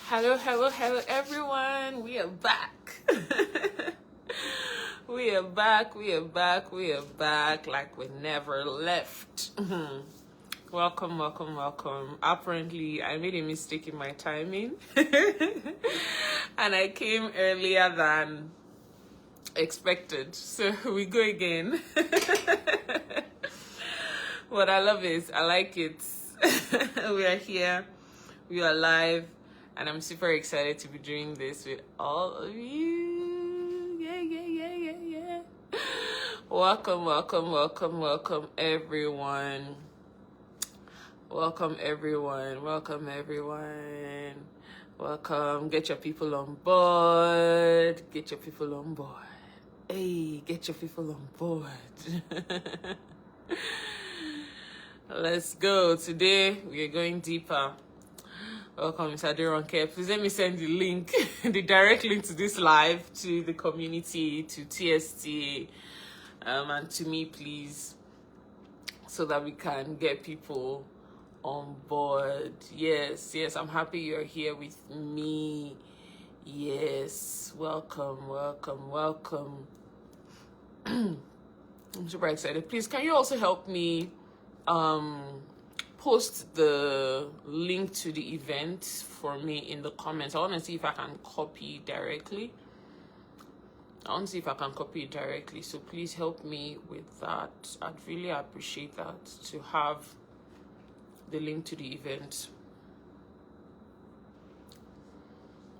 Hello, hello, hello, everyone. We are back. We are back. We are back. We are back like we never left. Welcome, welcome, welcome. Apparently, I made a mistake in my timing and I came earlier than expected. So we go again. What I love is, I like it. We are here. We are live. And I'm super excited to be doing this with all of you. Yeah. Welcome, welcome, welcome, welcome, everyone. Welcome, everyone. Welcome, everyone. Welcome. Get your people on board. Get your people on board. Hey, get your people on board. Let's go. Today, we are going deeper. Welcome, Mr. Aderonke. Please let me send the link, the direct link to this live to the community, to TST, and to me, please, so that we can get people on board. Yes, I'm happy you're here with me. Yes, welcome. I'm super excited. Please, can you also help me post the link to the event for me in the comments? I want to see if I can copy directly. So please help me with that. I'd really appreciate that, to have the link to the event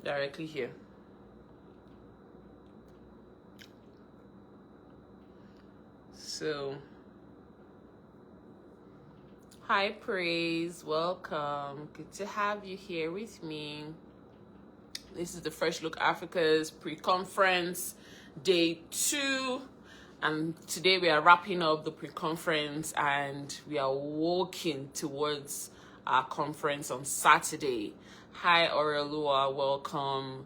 directly here. So, hi, Praise. Welcome. Good to have you here with me. This is the Fresh Look Africa's pre-conference day 2. And today we are wrapping up the pre-conference and we are walking towards our conference on Saturday. Hi, Aurelua. Welcome.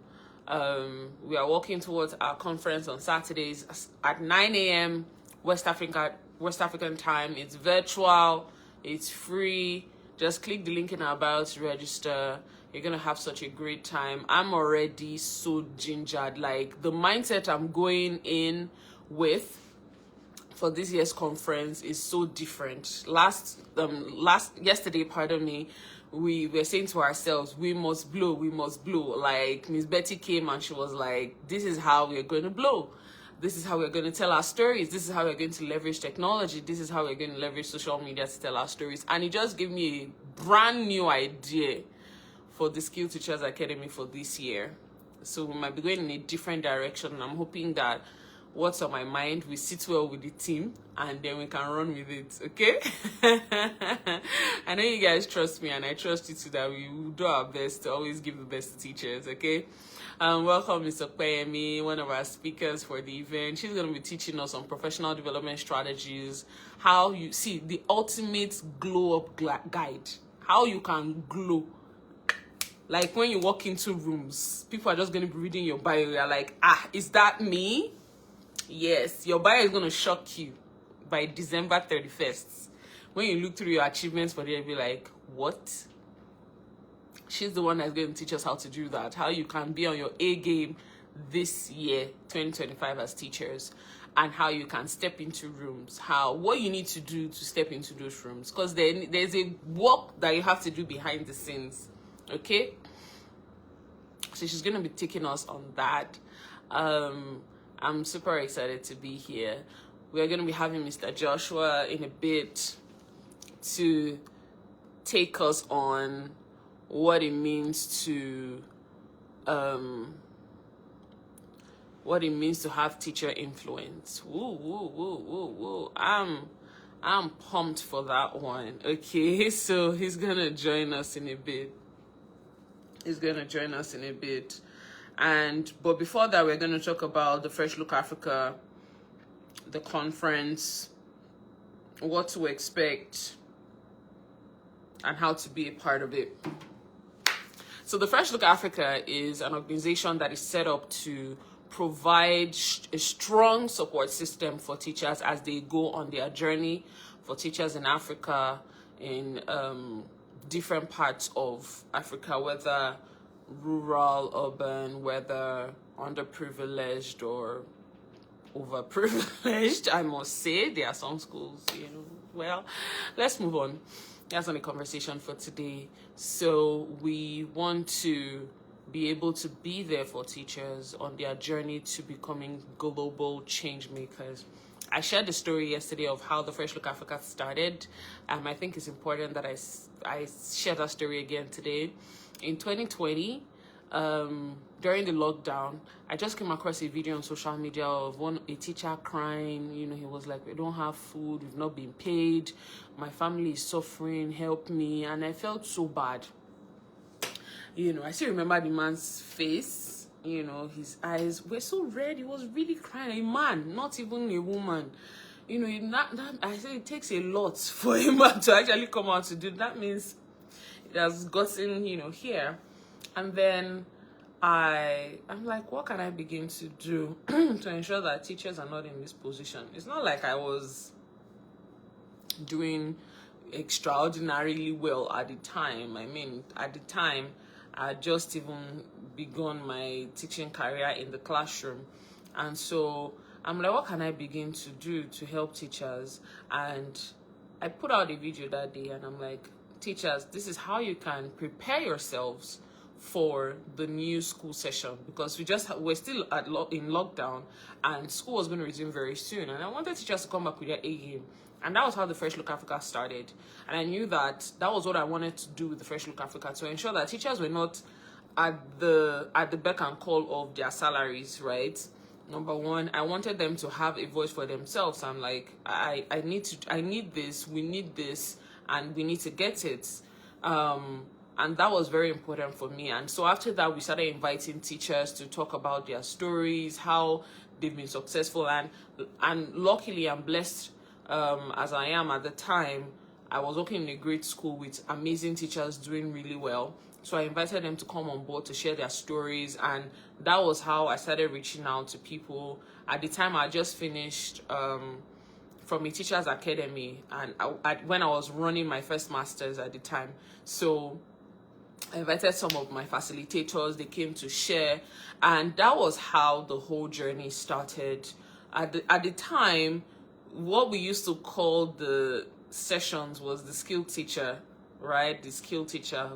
We are walking towards our conference on Saturdays at 9 a.m. West African time. It's virtual. It's free. Just click the link in our bio to register. You're gonna have such a great time. I'm already so gingered. Like, the mindset I'm going in with for this year's conference is so different. Yesterday, we were saying to ourselves, we must blow. Like, Miss Betty came and she was like, this is how we're going to blow. This is how we're going to tell our stories. This is how we're going to leverage technology. This is how we're going to leverage social media to tell our stories. And it just gave me a brand new idea for the Skill Teachers Academy for this year. So we might be going in a different direction. And I'm hoping that what's on my mind will sit well with the team and then we can run with it, okay? I know you guys trust me and I trust you too, that we will do our best to always give the best to teachers, okay? Welcome, Ms. Ogbonnia, one of our speakers for the event. She's going to be teaching us on professional development strategies, how you see the ultimate glow up guide, how you can glow. Like, when you walk into rooms, people are just going to be reading your bio. You're like, is that me? Yes, your bio is going to shock you by December 31st. When you look through your achievements for the year, you'll be like, what? She's the one that's going to teach us how to do that, how you can be on your A game this year, 2025, as teachers, and how you can step into rooms, what you need to do to step into those rooms, because there's a work that you have to do behind the scenes, okay? So she's going to be taking us on that. I'm super excited to be here. We're going to be having Mr. Joshua in a bit to take us on what it means to have teacher influence. Woo. I'm pumped for that one. Okay, so he's gonna join us in a bit. But before that, we're gonna talk about the Fresh Look Africa, the conference, what to expect, and how to be a part of it. So the Fresh Look Africa is an organization that is set up to provide a strong support system for teachers as they go on their journey, for teachers in Africa, in different parts of Africa, whether rural, urban, whether underprivileged or overprivileged, I must say. There are some schools, well, let's move on. That's not a conversation for today. So we want to be able to be there for teachers on their journey to becoming global change makers. I shared the story yesterday of how the Fresh Look Africa started. I think it's important that I share that story again today. In 2020, during the lockdown, I just came across a video on social media of a teacher crying. He was like, we don't have food, we've not been paid, my family is suffering, help me. And I felt so bad. I still remember the man's face. His eyes were so red. He was really crying. A man, not even a woman. I say it takes a lot for a man to actually come out to do that. Means it has gotten, here. And then I'm like, what can I begin to do to ensure that teachers are not in this position? It's not like I was doing extraordinarily well at the time. I mean, at the time, I had just even begun my teaching career in the classroom. And so I'm like, what can I begin to do to help teachers? And I put out a video that day and I'm like, teachers, this is how you can prepare yourselves for the new school session, because we're still in lockdown and school was going to resume very soon. And I wanted teachers to come back with their A game. And that was how the Fresh Look Africa started. And I knew that was what I wanted to do with the Fresh Look Africa, to ensure that teachers were not at the beck and call of their salaries, right? Number one, I wanted them to have a voice for themselves. I'm like, I need this, we need this, and we need to get it. And that was very important for me. And so after that, we started inviting teachers to talk about their stories, how they've been successful. And luckily, I'm blessed as I am at the time. I was working in a great school with amazing teachers doing really well. So I invited them to come on board to share their stories. And that was how I started reaching out to people. At the time, I just finished from a teacher's academy. And when I was running my first master's at the time. So I invited some of my facilitators. They came to share. And that was how the whole journey started. At the time, what we used to call the sessions was the skill teacher, right? The skill teacher.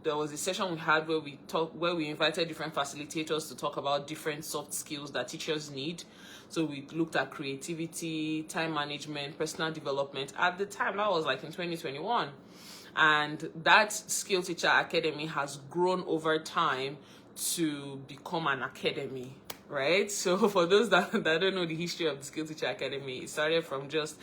There was a session we had where we invited different facilitators to talk about different soft skills that teachers need. So we looked at creativity, time management, personal development. At the time, that was like in 2021. And that skill teacher academy has grown over time to become an academy, right? So for those that don't know the history of the Skill Teacher Academy, it started from just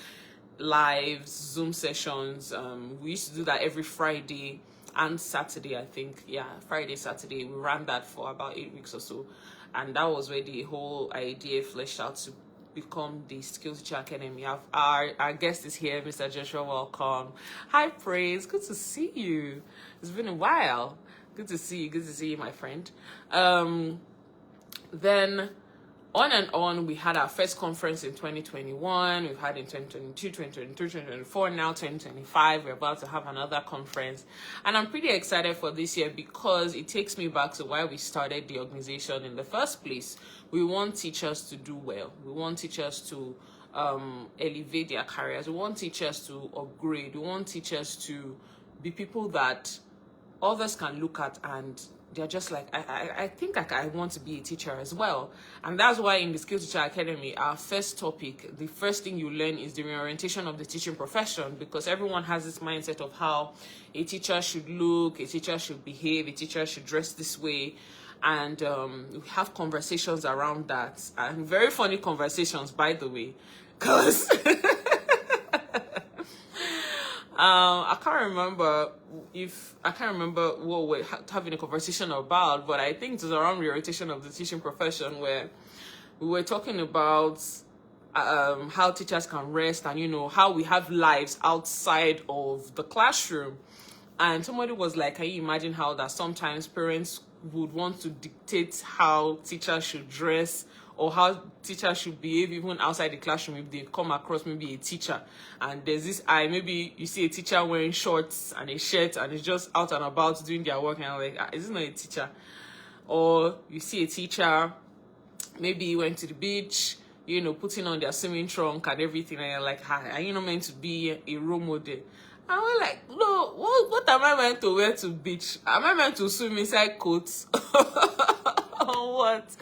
live Zoom sessions. We used to do that every Friday and Saturday, I think. Yeah, Friday, Saturday. We ran that for about 8 weeks or so. And that was where the whole idea fleshed out to become the Skill Teacher Academy. Our guest is here, Mr. Joshua. Welcome. Hi, Praise. Good to see you. It's been a while. Good to see you. Good to see you, my friend. Then on and on, we had our first conference in 2021. We've had in 2022, 2023, 2024, now 2025. We're about to have another conference. And I'm pretty excited for this year because it takes me back to why we started the organization in the first place. We want teachers to do well. We want teachers to elevate their careers. We want teachers to upgrade. We want teachers to be people that others can look at and they're just like, I think I want to be a teacher as well. And that's why in the Skill Teacher Academy, our first topic, the first thing you learn is the reorientation of the teaching profession, because everyone has this mindset of how a teacher should look, a teacher should behave, a teacher should dress this way. And we have conversations around that, and very funny conversations, by the way, because I can't remember what we're having a conversation about, but I think it was around reorientation of the teaching profession, where we were talking about how teachers can rest and, how we have lives outside of the classroom. And somebody was like, can you imagine how that sometimes parents would want to dictate how teachers should dress or how teachers should behave even outside the classroom if they come across maybe a teacher and there's this eye, maybe you see a teacher wearing shorts and a shirt and is just out and about doing their work and like, is this not a teacher? Or you see a teacher, maybe he went to the beach, you know, putting on their swimming trunk and everything, and you're like, hi, are you not meant to be a role model? And we're like, no, what am I meant to wear to beach? Am I meant to swim inside coats? Or what?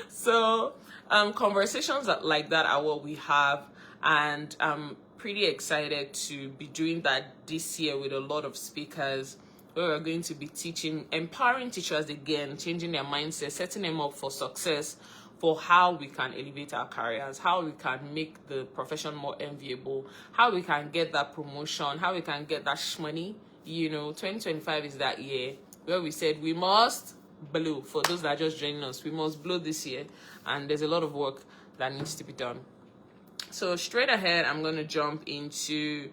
So conversations like that are what we have, and I'm pretty excited to be doing that this year with a lot of speakers, where we're going to be teaching, empowering teachers again, changing their mindset, setting them up for success, for how we can elevate our careers, how we can make the profession more enviable, how we can get that promotion, how we can get that money. You know, 2025 is that year where we said we must blow. For those that are just joining us, we must blow this year, and there's a lot of work that needs to be done. So straight ahead, I'm going to jump into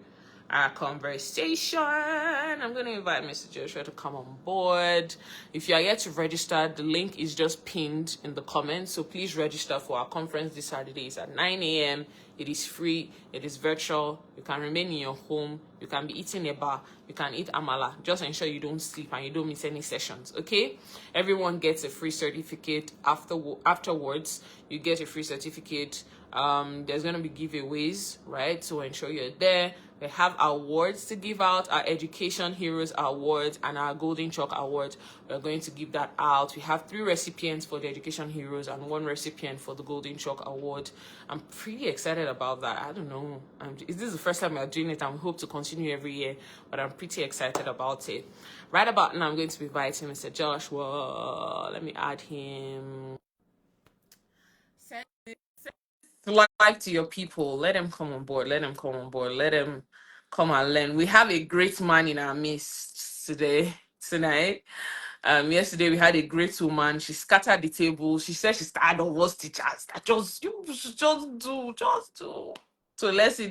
our conversation. I'm going to invite Mr. Joshua to come on board. If you are yet to register, the link is just pinned in the comments. So please register for our conference this Saturday. It's at 9 a.m. It is free. It is virtual. You can remain in your home. You can be eating a bar. You can eat amala. Just ensure you don't sleep and you don't miss any sessions, okay? Everyone gets a free certificate afterwards. You get a free certificate. There's going to be giveaways, right? So ensure you're there. We have awards to give out, our Education Heroes Awards and our Golden Chalk Awards. We're going to give that out. We have 3 recipients for the Education Heroes and 1 recipient for the Golden Chalk Award. I'm pretty excited about that. I don't know. This is the first time we're doing it, and we hope to continue every year, but I'm pretty excited about it. Right about now, I'm going to be inviting Mr. Joshua. Let me add him. Live to your people. Let them come on board. Let them come on board. Let them come and learn. We have a great man in our midst tonight. Yesterday we had a great woman. She scattered the table. She said she's tired of us teachers. That you should just do. So let's see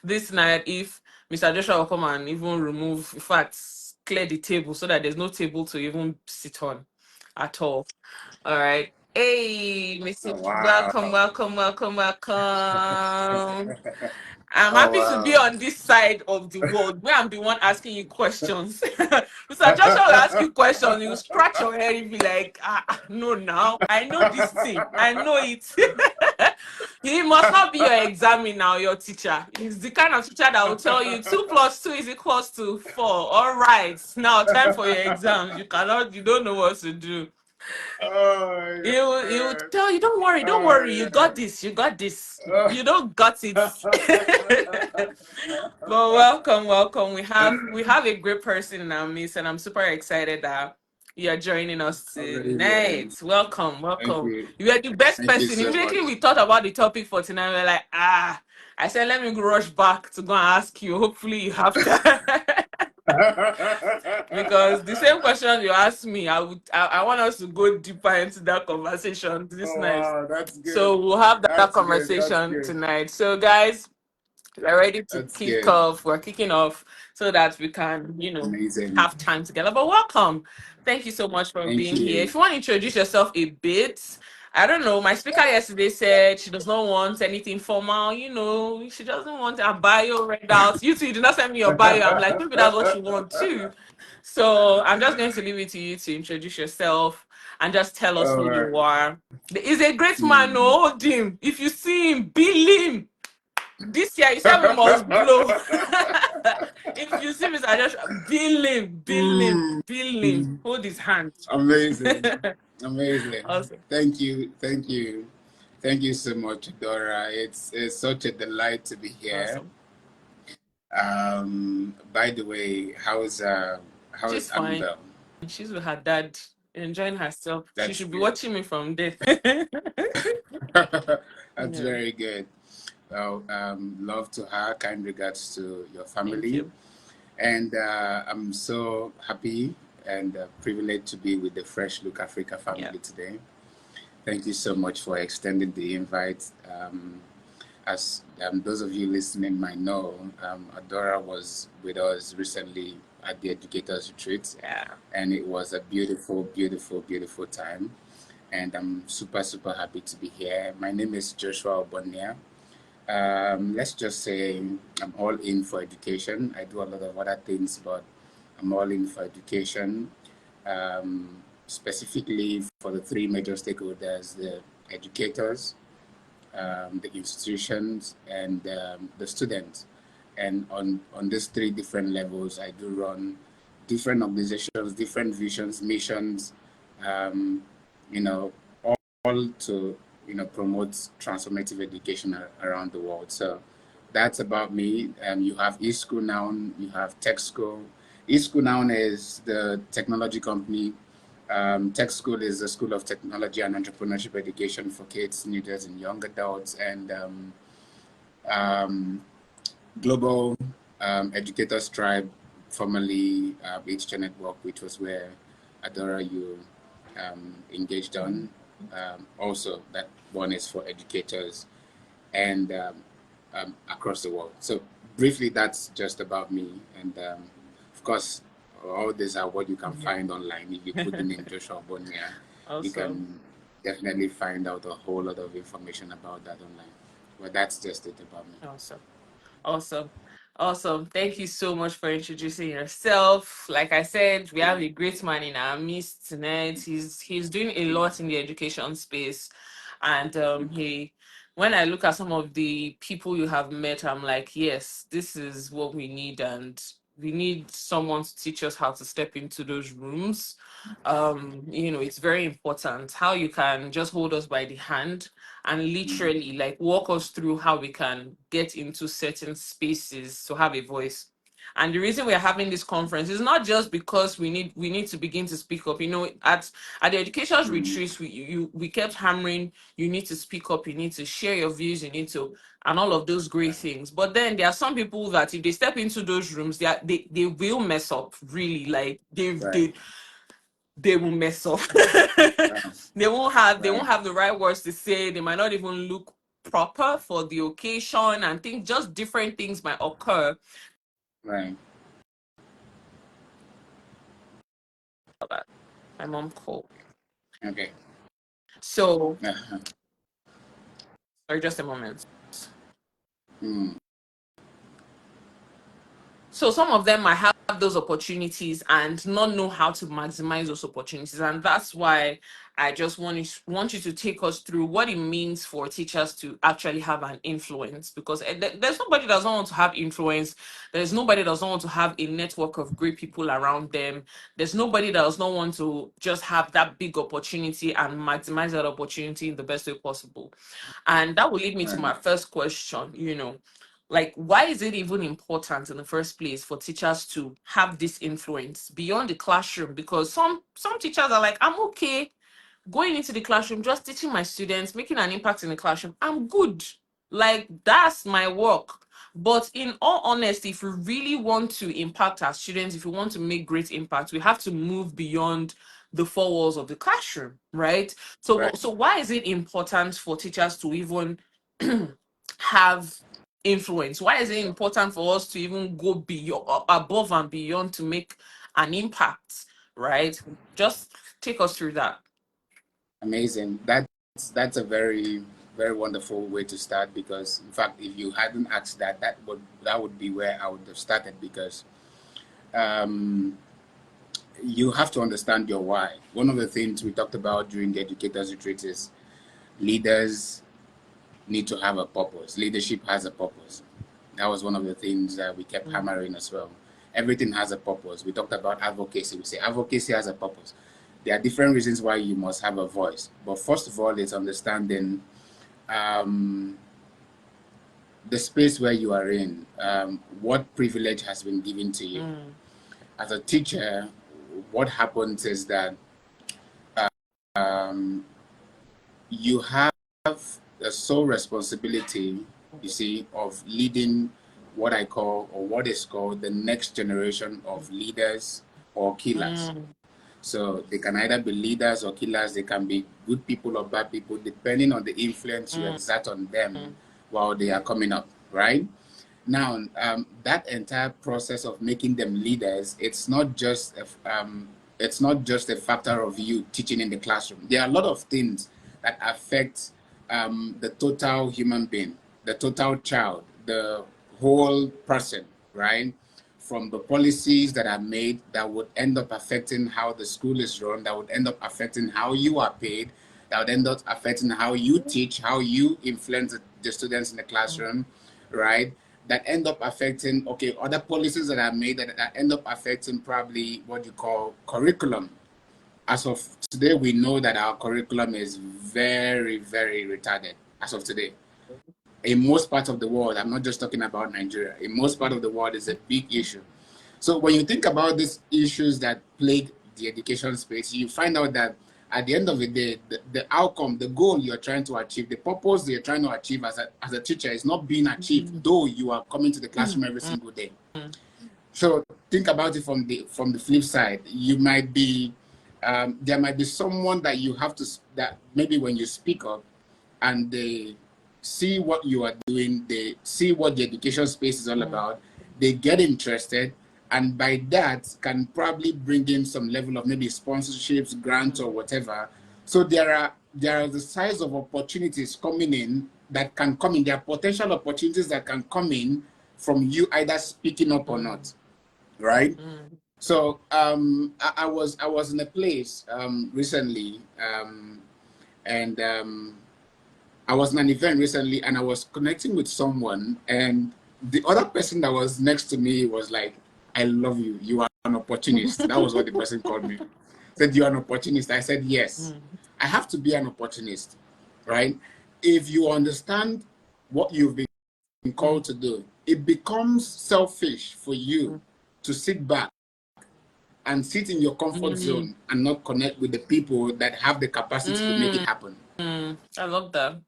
this night, if Mr. Joshua will come and even remove, in fact, clear the table so that there's no table to even sit on at all. All right. Hey, Mr. Oh, wow. Welcome. I'm happy to be on this side of the world where I'm the one asking you questions. Mr. Joshua will ask you questions, you scratch your head and be like, no, now I know this thing, I know it. He must not be your examiner or your teacher. He's the kind of teacher that will tell you 2 + 2 is equals to 4. All right, now time for your exams. You don't know what to do. Oh, He will tell you, don't worry, you got this. You don't got it. But welcome. We have a great person in our midst, and I'm super excited that you are joining us tonight. Welcome. You are the best person. Immediately we thought about the topic for tonight, we're like, I said, let me rush back to go and ask you. Hopefully you have time. Because the same question you asked me, I want us to go deeper into that conversation this night. Wow, that's good. So we'll have that conversation tonight. So guys, we're ready to kick off. We're kicking off so that we can, have time together. But welcome. Thank you so much for being here. If you want to introduce yourself a bit, I don't know. My speaker yesterday said she does not want anything formal. She doesn't want a bio read out. You two, you did not send me your bio. I'm like, maybe that's what you want too. So I'm just going to leave it to you to introduce yourself and just tell us who you are. He's a great man. No, hold him. If you see him, bill him. This year, you said we must blow. If you see Mr. Joshua, bill him. Hold his hand. Amazing. Awesome. Thank you so much, Dora. It's such a delight to be here. Awesome. By the way, how is Annabelle? She's with her dad, enjoying herself. She should be watching me from there. That's very good. Well, love to her. Kind regards to your family. And I'm so happy and privileged to be with the Fresh Look Africa family today. Thank you so much for extending the invite. As those of you listening might know, Adora was with us recently at the Educators Retreat. And it was a beautiful, beautiful, beautiful time. and I'm super happy to be here. My name is Joshua Ogbonnia. Let's just say I'm all in for education. I do a lot of other things, but I'm all in for education, specifically for the three major stakeholders: the educators, the institutions, and the students. And on these three different levels, I do run different organizations, different visions, missions, um, you know, all to promote transformative education around the world. So that's about me. You have eSchool now, you have Tech School. eSchool now is the technology company. Tech School is the School of Technology and Entrepreneurship Education for kids, teenagers, and young adults. And Global Educators Tribe, formerly HT Network, which was where Adora you engaged on. Also, that one is for educators and across the world. So briefly, that's just about me. And of course, all these are what you can find online. If you put the name Joshua Ogbonnia, you can definitely find out a whole lot of information about that online. But that's just it about me. Awesome. Thank you so much for introducing yourself. Like I said, we have a great man in our midst tonight. He's doing a lot in the education space, and when I look at some of the people you have met, I'm like, yes, this is what we need, and we need someone to teach us how to step into those rooms. It's very important how you can just hold us by the hand and literally like walk us through how we can get into certain spaces to have a voice. And the reason we're having this conference is not just because we need to begin to speak up. At the education's retreats, we kept hammering, you need to speak up, you need to share your views, you need to, and all of those great things. But then there are some people that if they step into those rooms, they will mess up, really. Like they will mess up. They won't have the right words to say. They might not even look proper for the occasion, and think just different things might occur. Right. My mom called. Okay. So, sorry, just a moment. So some of them might have those opportunities and not know how to maximize those opportunities. And that's why I just want you to take us through what it means for teachers to actually have an influence. Because there's nobody that doesn't want to have influence. There's nobody that doesn't want to have a network of great people around them. There's nobody that does not want to just have that big opportunity and maximize that opportunity in the best way possible. And that will lead me to my first question, like, why is it even important in the first place for teachers to have this influence beyond the classroom? Because some teachers are like, I'm okay going into the classroom, just teaching my students, making an impact in the classroom. I'm good. Like, that's my work. But in all honesty, if we really want to impact our students, if we want to make great impact, we have to move beyond the four walls of the classroom, right? So why is it important for teachers to even have influence? Why is it important for us to even go beyond, above and beyond, to make an impact, right? Just take us through that. Amazing. That's a very wonderful way to start, because in fact, if you hadn't asked that would be where I would have started, because you have to understand your why. One of the things we talked about during the educators retreat is leaders need to have a purpose. Leadership has a purpose. That was one of the things that we kept hammering as well. Everything has a purpose. We talked about advocacy. We say advocacy has a purpose. There are different reasons why you must have a voice. But first of all, it's understanding the space where you are in, what privilege has been given to you. As a teacher, what happens is that you have the sole responsibility, you see, of leading what I call, or what is called, the next generation of leaders or killers. So they can either be leaders or killers. They can be good people or bad people, depending on the influence you exert on them while they are coming up, right? Now, that entire process of making them leaders, it's not just It's not just a factor of you teaching in the classroom. There are a lot of things that affect the total human being, the total child, the whole person, right? From the policies that are made that would end up affecting how the school is run, that would end up affecting how you are paid, that would end up affecting how you teach, how you influence the students in the classroom, right? That end up affecting, okay, other policies that are made that end up affecting probably what you call curriculum. As of today, we know that our curriculum is very, very retarded as of today. In most parts of the world, I'm not just talking about Nigeria, in most parts of the world, is a big issue. So when you think about these issues that plague the education space, you find out that at the end of the day, the outcome, the goal you're trying to achieve, the purpose you're trying to achieve as a teacher is not being achieved, though you are coming to the classroom every single day. So think about it from the flip side. You might be there might be someone that you have to, that maybe when you speak up and they see what you are doing, they see what the education space is all about, they get interested, and by that can probably bring in some level of maybe sponsorships, grants, or whatever. So there are the size of opportunities coming in that can come in. There are potential opportunities that can come in from you either speaking up or not, right? So I was in a place recently, and I was in an event recently, and I was connecting with someone, and the other person that was next to me was like, "I love you. You are an opportunist." That was what the person called me. Said, "You are an opportunist." I said, "Yes, I have to be an opportunist, right? If you understand what you've been called to do, it becomes selfish for you to sit back and sit in your comfort zone and not connect with the people that have the capacity to make it happen. I love that.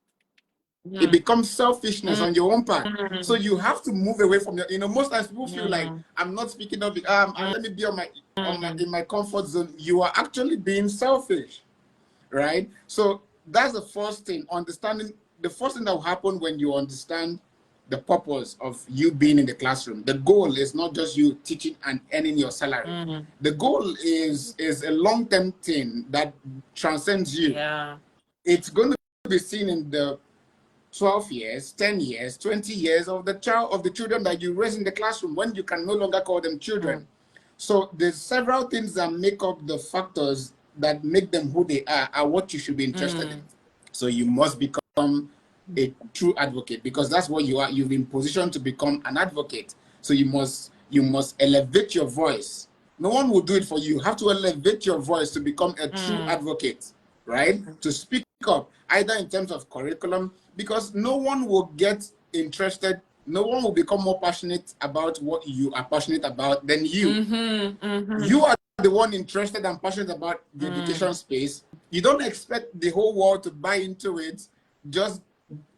It becomes selfishness on your own part. So you have to move away from your, most times people feel like, I'm not speaking up, let me be in my comfort zone. You are actually being selfish, right? So that's the first thing, understanding. The first thing that will happen when you understand the purpose of you being in the classroom. The goal is not just you teaching and earning your salary. The goal is a long-term thing that transcends you. Yeah. It's going to be seen in the 12 years, 10 years, 20 years of the children that you raise in the classroom when you can no longer call them children. So there's several things that make up the factors that make them who they are what you should be interested in. So you must become a true advocate, because that's what you are. You've been positioned to become an advocate. So you must elevate your voice. No one will do it for you. You have to elevate your voice to become a true advocate, right? To speak up, either in terms of curriculum, because no one will get interested, no one will become more passionate about what you are passionate about than you. You are the one interested and passionate about the education space. You don't expect the whole world to buy into it just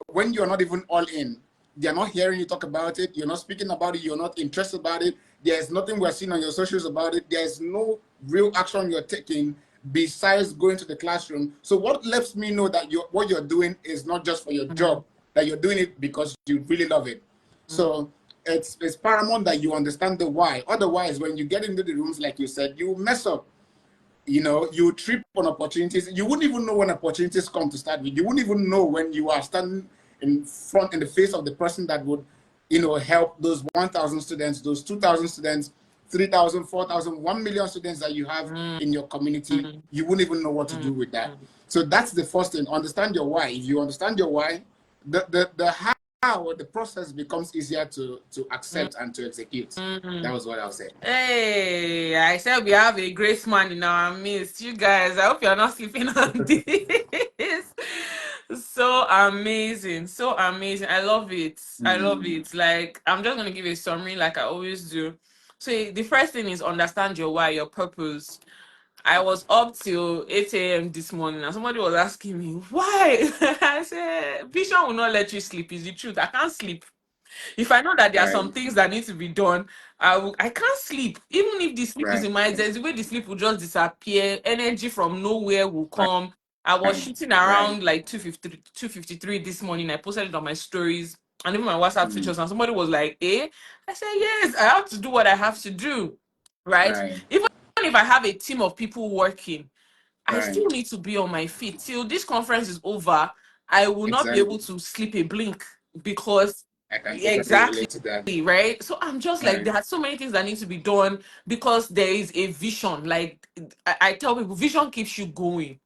when you're not even all in. They're not hearing you talk about it. You're not speaking about it. You're not interested about it. There's nothing we're seeing on your socials about it. There's no real action you're taking besides going to the classroom. So what lets me know that what you're doing is not just for your job, that you're doing it because you really love it. So it's paramount that you understand the why. Otherwise, when you get into the rooms, like you said, you mess up. You trip on opportunities. You wouldn't even know when opportunities come to start with. You wouldn't even know when you are standing in the face of the person that would, help those 1,000 students, those 2,000 students, 3,000, 4,000, 1,000,000 students that you have in your community. You wouldn't even know what to do with that. So that's the first thing. Understand your why. If you understand your why, the how the process becomes easier to accept and to execute. That was what I was saying. Hey, I said we have a great man in our midst. You guys, I hope you're not sleeping on this. So amazing. So amazing. I love it. I love it. Like, I'm just going to give a summary like I always do. So the first thing is understand your why, your purpose. I was up till 8 a.m. this morning and somebody was asking me, why? I said, vision will not let you sleep. Is the truth. I can't sleep. If I know that there are some things that need to be done, I can't sleep. Even if the sleep is in my head, there's the way the sleep will just disappear. Energy from nowhere will come. I was shooting around like 2:53 this morning. I posted it on my stories and even my WhatsApp features. And somebody was like, eh? I said, yes, I have to do what I have to do. Right? Even if I have a team of people working, I Right. still need to be on my feet till this conference is over. I will not be able Exactly. to sleep a blink because I can totally exactly, relate to that. right. So I'm just like, Right. there are so many things that need to be done because there is a vision. Like I tell people, vision keeps you going.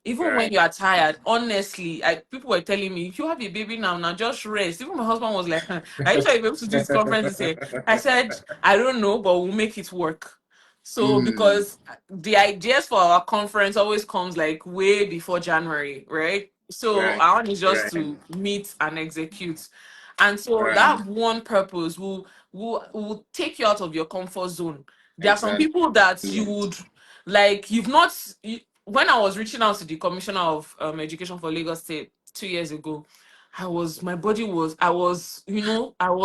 Even when Right. you are tired, honestly, people were telling me, if you have a baby now just rest. Even my husband was like, are you sure you'll be able to do this conference this year? I said, I don't know, but we'll make it work. So Mm, because the ideas for our conference always comes like way before January, right? So right. our one is just Right. to meet and execute. And so Right. that one purpose will take you out of your comfort zone. There are some Exactly. people that you would like you've not when I was reaching out to the commissioner of education for Lagos State 2 years ago, my body was, I was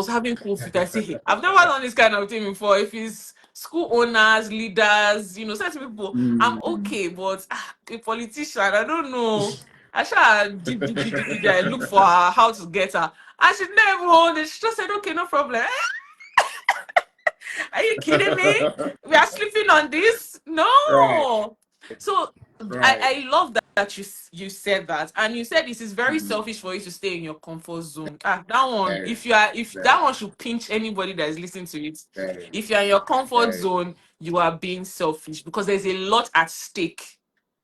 having cold feet. I say, hey, I've never done this kind of thing before. If it's school owners, leaders, certain people, I'm Mm. okay, but a politician, I don't know. I shall I look for her, how to get her. And she never hold it. She just said, okay, no problem. Are you kidding me? We are sleeping on this? Right. No. So Right. I love that you said that, and you said this is very Mm. selfish for you to stay in your comfort zone. That one, Very. if Very. that one should pinch anybody that is listening to it. Very. If you are in your comfort Very. zone, you are being selfish because there's a lot at stake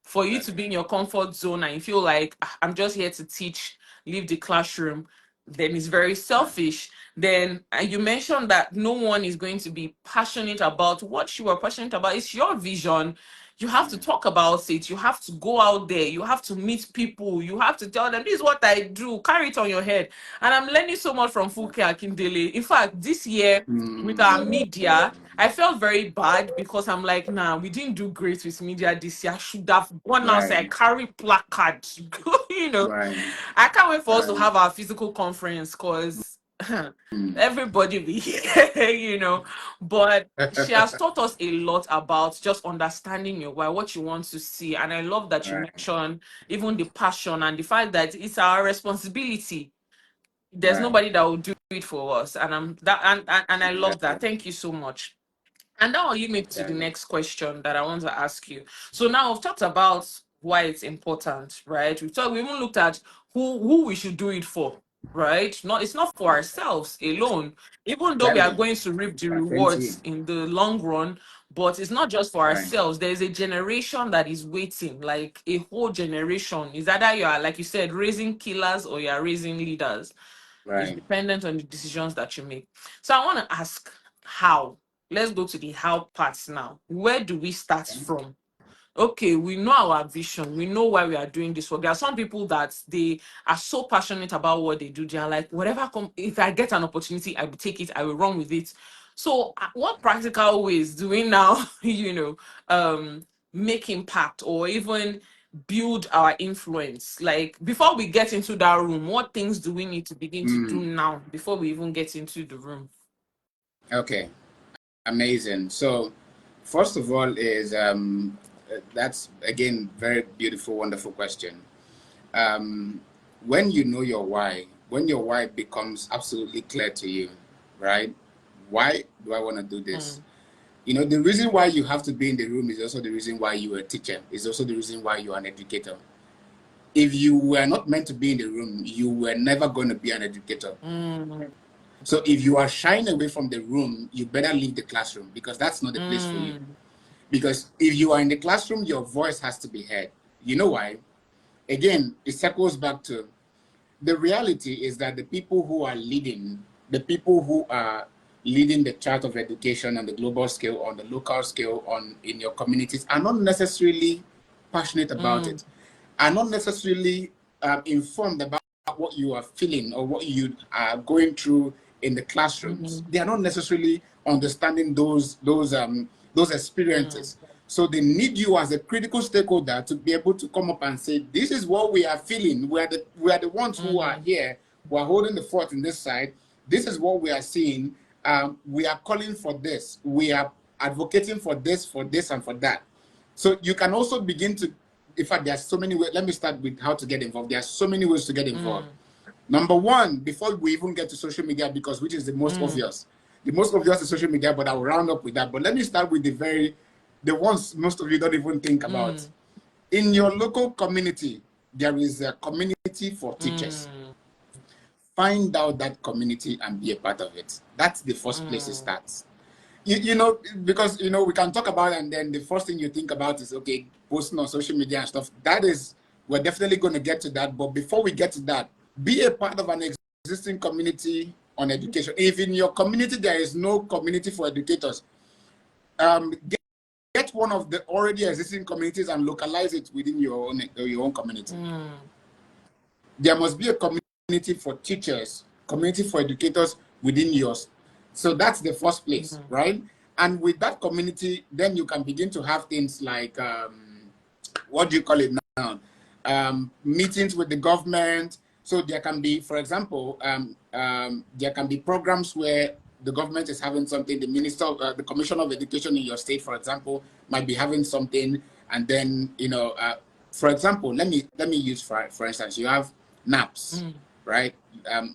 for you to Exactly. be in your comfort zone and you feel like I'm just here to teach, leave the classroom, then it's very selfish. Then you mentioned that no one is going to be passionate about what you are passionate about. It's your vision. You have to Mm. talk about it. You have to go out there. You have to meet people. You have to tell them, this is what I do. Carry it on your head. And I'm learning so much from Fuke Akindele. In fact, this year with our Mm. media, I felt very bad because I'm like, nah, we didn't do great with media this year. I should have gone outside, Right. carry placards, you know. Right. I can't wait for us to Right. have our physical conference because Mm. everybody be here, But she has taught us a lot about just understanding your why, what you want to see. And I love that you Right. mentioned even the passion and the fact that it's our responsibility. There's Right. nobody that will do it for us. And I'm that and I love that. Exactly. Thank you so much. And that will lead me to the Exactly. next question that I want to ask you. So now we've talked about why it's important, right? We even looked at who we should do it for, right? It's not for ourselves alone, even though we are Exactly. going to reap the Our friend rewards team. in the long run, but it's not just for Right. ourselves. There's a generation that is waiting, like a whole generation. Is that you are, like you said, raising killers or you are raising leaders? It's Right. dependent on the decisions that you make. So I want to ask how. Let's go to the how parts now. Where do we start Okay. from? Okay, we know our vision. We know why we are doing this work. There are some people that they are so passionate about what they do. They are like, whatever, if I get an opportunity, I will take it. I will run with it. So, what practical ways do we now, make impact or even build our influence? Like before we get into that room, what things do we need to begin to do Mm. now before we even get into the room? Okay. Amazing. So, first of all, is that's again very beautiful, wonderful question. Um, when you know your why, when your why becomes absolutely clear to you, right? Why do I want to do this? Mm, The reason why you have to be in the room is also the reason why you are a teacher. Is also the reason why you are an educator. If you were not meant to be in the room, you were never going to be an educator. mm, So if you are shying away from the room, you better leave the classroom because that's not the place for you. mm, Because if you are in the classroom, your voice has to be heard. You know why? Again, it circles back to the reality is that the people who are leading, the people who are leading the chart of education on the global scale, on the local scale, on in your communities, are not necessarily passionate about mm, it, are not necessarily informed about what you are feeling or what you are going through in the classrooms. mm, They are not necessarily understanding those mm, experiences. So they need you as a critical stakeholder to be able to come up and say, this is what we are feeling. We are the ones who are mm, here, who are holding the fort in this side. This is what we are seeing. We are calling for this. We are advocating for this, and for that. So you can also begin to, in fact, there are so many ways. Let me start with how to get involved. There are so many ways to get involved. mm, Number one, before we even get to social media, because which is the most mm, obvious. The most obvious is social media, but I will round up with that. But let me start with the ones most of you don't even think about. In your local community, there is a community for teachers. Find out that community and be a part of it. That's the first place it starts. You know, because, you know, we can talk about it, and then the first thing you think about is, okay, posting on social media and stuff. That is, we're definitely going to get to that. But before we get to that, be a part of an existing community on education. If in your community there is no community for educators, get one of the already existing communities and localize it within your own community. There must be a community for teachers, community for educators within yours. So that's the first place, right? And with that community, then you can begin to have things like, what do you call it now? Meetings with the government. So there can be, for example, there can be programs where the government is having something, the minister, the commissioner of education in your state, for example, might be having something. And then, you know, for example, let me use, for instance, you have NAPS, right?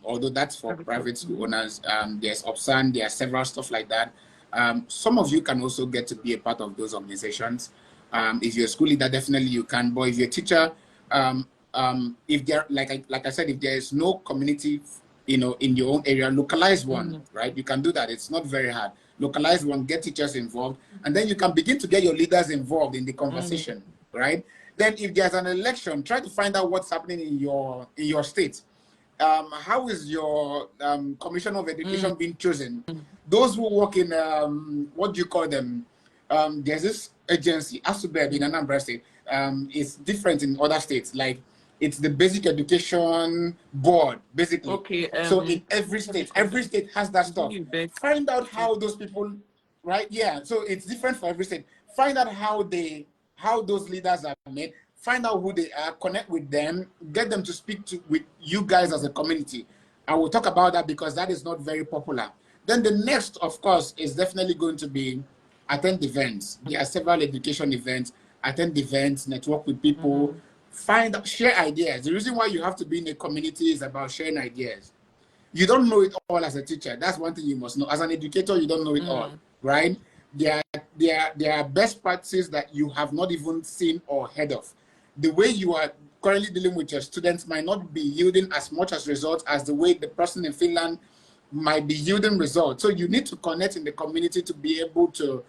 Although that's for private school owners, there's OPSAN, there are several stuff like that. Some of you can also get to be a part of those organizations. If you're a school leader, definitely you can. But if you're a teacher, if there, like I said, if there is no community, you know, in your own area, localize one, right? You can do that. It's not very hard. Localize one, get teachers involved, and then you can begin to get your leaders involved in the conversation, right? Then if there's an election, try to find out what's happening in your state. How is your commissioner of education being chosen? Those who work in, what do you call them? There's this agency, ASUBEB in Anambra State. It's different in other states. Like, it's the Basic Education Board, basically. Okay. So in every state has that stuff. Find out how those people, right? Yeah. So it's different for every state. Find out how those leaders are made. Find out who they are, connect with them, get them to speak with you guys as a community. I will talk about that because that is not very popular. Then the next, of course, is definitely going to be attend events. There are several education events. Attend events, network with people, share ideas. The reason why you have to be in a community is about sharing ideas. You don't know it all as a teacher. That's one thing you must know. As an educator, you don't know it all, right? There are best practices that you have not even seen or heard of. The way you are currently dealing with your students might not be yielding as much as results as the way the person in Finland might be yielding results. So you need to connect in the community to be able to,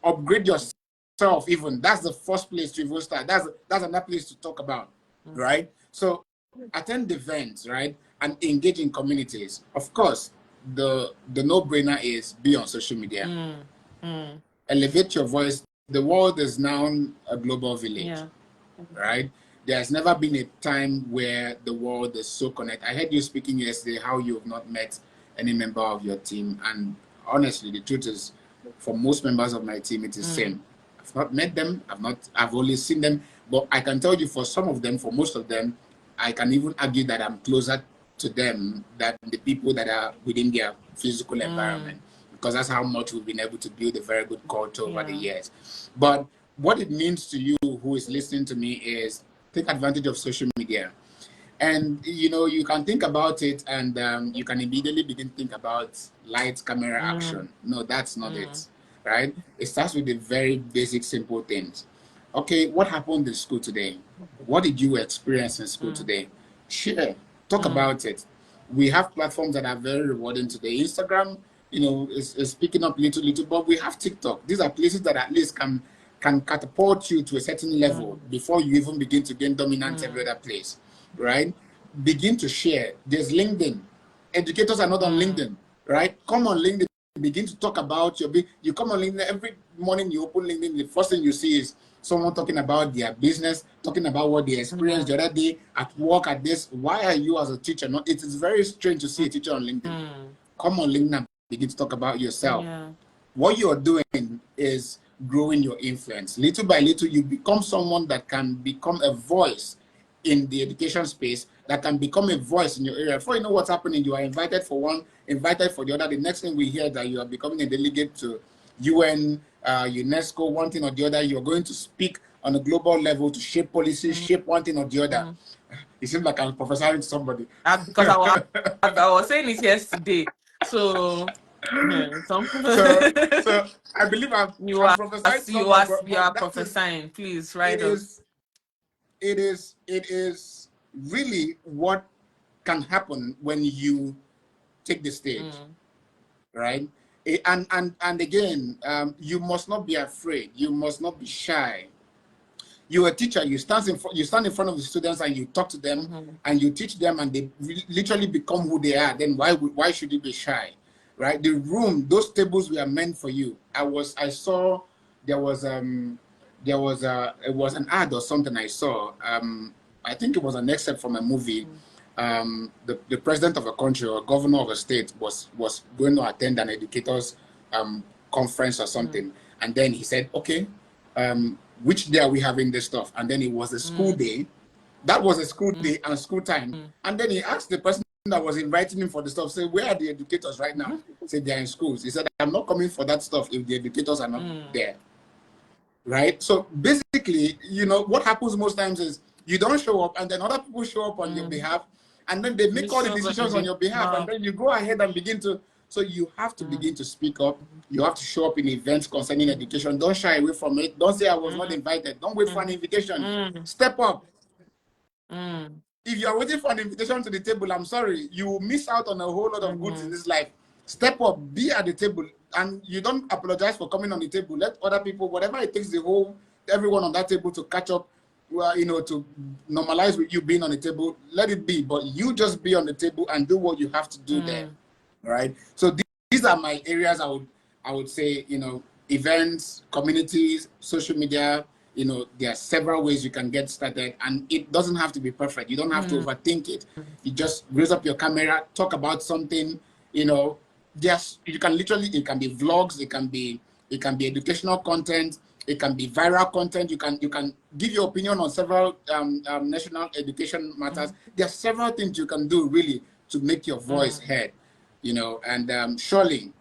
upgrade yourself. Even that's the first place to even start. That's another place to talk about, right? So attend events, right, and engage in communities. Of course, the no-brainer is be on social media. Elevate your voice. The world is now a global village, right? There's never been a time where the world is so connected. I heard you speaking yesterday how you have not met any member of your team, and honestly, the truth is, for most members of my team, it is same. I've not met them. I've only seen them, but I can tell you, for some of them, for most of them, I can even argue that I'm closer to them than the people that are within their physical environment, because that's how much we've been able to build a very good culture over the years. But what it means to you who is listening to me is take advantage of social media. And, you know, you can think about it and you can immediately begin to think about lights, camera, action. No, that's not it, right? It starts with the very basic, simple things. Okay, what happened in school today? What did you experience in school today? Share, talk about it. We have platforms that are very rewarding today. Instagram, you know, is picking up little, but we have TikTok. These are places that at least can catapult you to a certain level before you even begin to gain dominance every other place, right? Begin to share. There's LinkedIn. Educators are not on LinkedIn, right? Come on LinkedIn. Begin to talk about you come on LinkedIn every morning. You open LinkedIn, the first thing you see is someone talking about their business, talking about what they experienced the other day at work, at this. Why are you as a teacher not? It is very strange to see a teacher on LinkedIn. Come on LinkedIn and begin to talk about yourself. What you are doing is growing your influence. Little by little, you become someone that can become a voice in the education space, that can become a voice in your area. Before you know what's happening, you are invited for one, invited for the other. The next thing we hear that you are becoming a delegate to UN, UNESCO, one thing or the other. You're going to speak on a global level to shape policies, shape one thing or the other. It seems like I'm prophesying to somebody. Because I was saying it yesterday. So Some So I believe you I'm are prophesying you somehow, are but you are that is prophesying. Please it write us. is it is really what can happen when you take the stage, Mm, right? And again, you must not be afraid. You must not be shy. You're a teacher. You stand in front of the students and you talk to them mm-hmm, and you teach them, and they literally become who they are. Then why should you be shy, right? The room, those tables were meant for you. I saw there was there was it was an ad or something I saw. I think it was an excerpt from a movie. The president of a country or governor of a state was going to attend an educators conference or mm, something, and then he said, "Okay, which day are we having this stuff?" And then it was a school mm, day. That was a school mm, day and school time. mm, And then he asked the person that was inviting him for the stuff, say, "Where are the educators right now?" mm, Say, "They're in schools." He said, "I'm not coming for that stuff if the educators are not mm, there." Right? So basically, what happens most times is you don't show up and then other people show up on your mm. behalf, and then they make With all the somebody decisions on your behalf, and behalf. then you go ahead and begin to. So you have to Mm, begin to speak up. You have to show up in events concerning mm, education. Don't shy away from it. Don't say I was not mm, invited. Don't wait for an mm, invitation. mm, Step up. mm, If you are waiting for an invitation to the table, I'm sorry, you will miss out on a whole lot of goods in mm, this life. Step up, be at the table, and you don't apologize for coming on the table. Let other people, whatever it takes, everyone on that table to catch up, well, to normalize with you being on the table. Let it be, but you just be on the table and do what you have to do there, mm. right? So these are my areas. I would say, events, communities, social media. There are several ways you can get started, and it doesn't have to be perfect. You don't have to Mm, overthink it. You just raise up your camera, talk about something. Just you can literally, it can be vlogs, it can be educational content, it can be viral content. You can give your opinion on several national education matters. mm, There are several things you can do really to make your voice mm. heard. And surely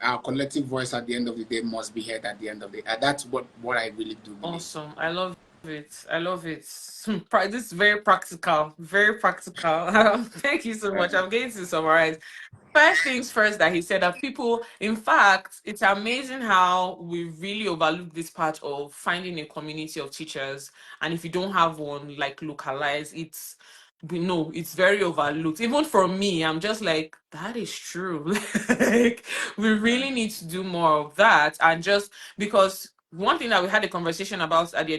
our collective voice at the end of the day must be heard at the end of the day. That's what I really do believe. Awesome. I love it. I love it. This is very practical. Very practical. Thank you so much. Right. I'm going to summarize. First things first, that he said that people, in fact, it's amazing how we really overlook this part of finding a community of teachers. And if you don't have one, like localize, we know it's very overlooked. Even for me, I'm just like, that is true. Like, we really Right. need to do more of that. And just because one thing that we had a conversation about at the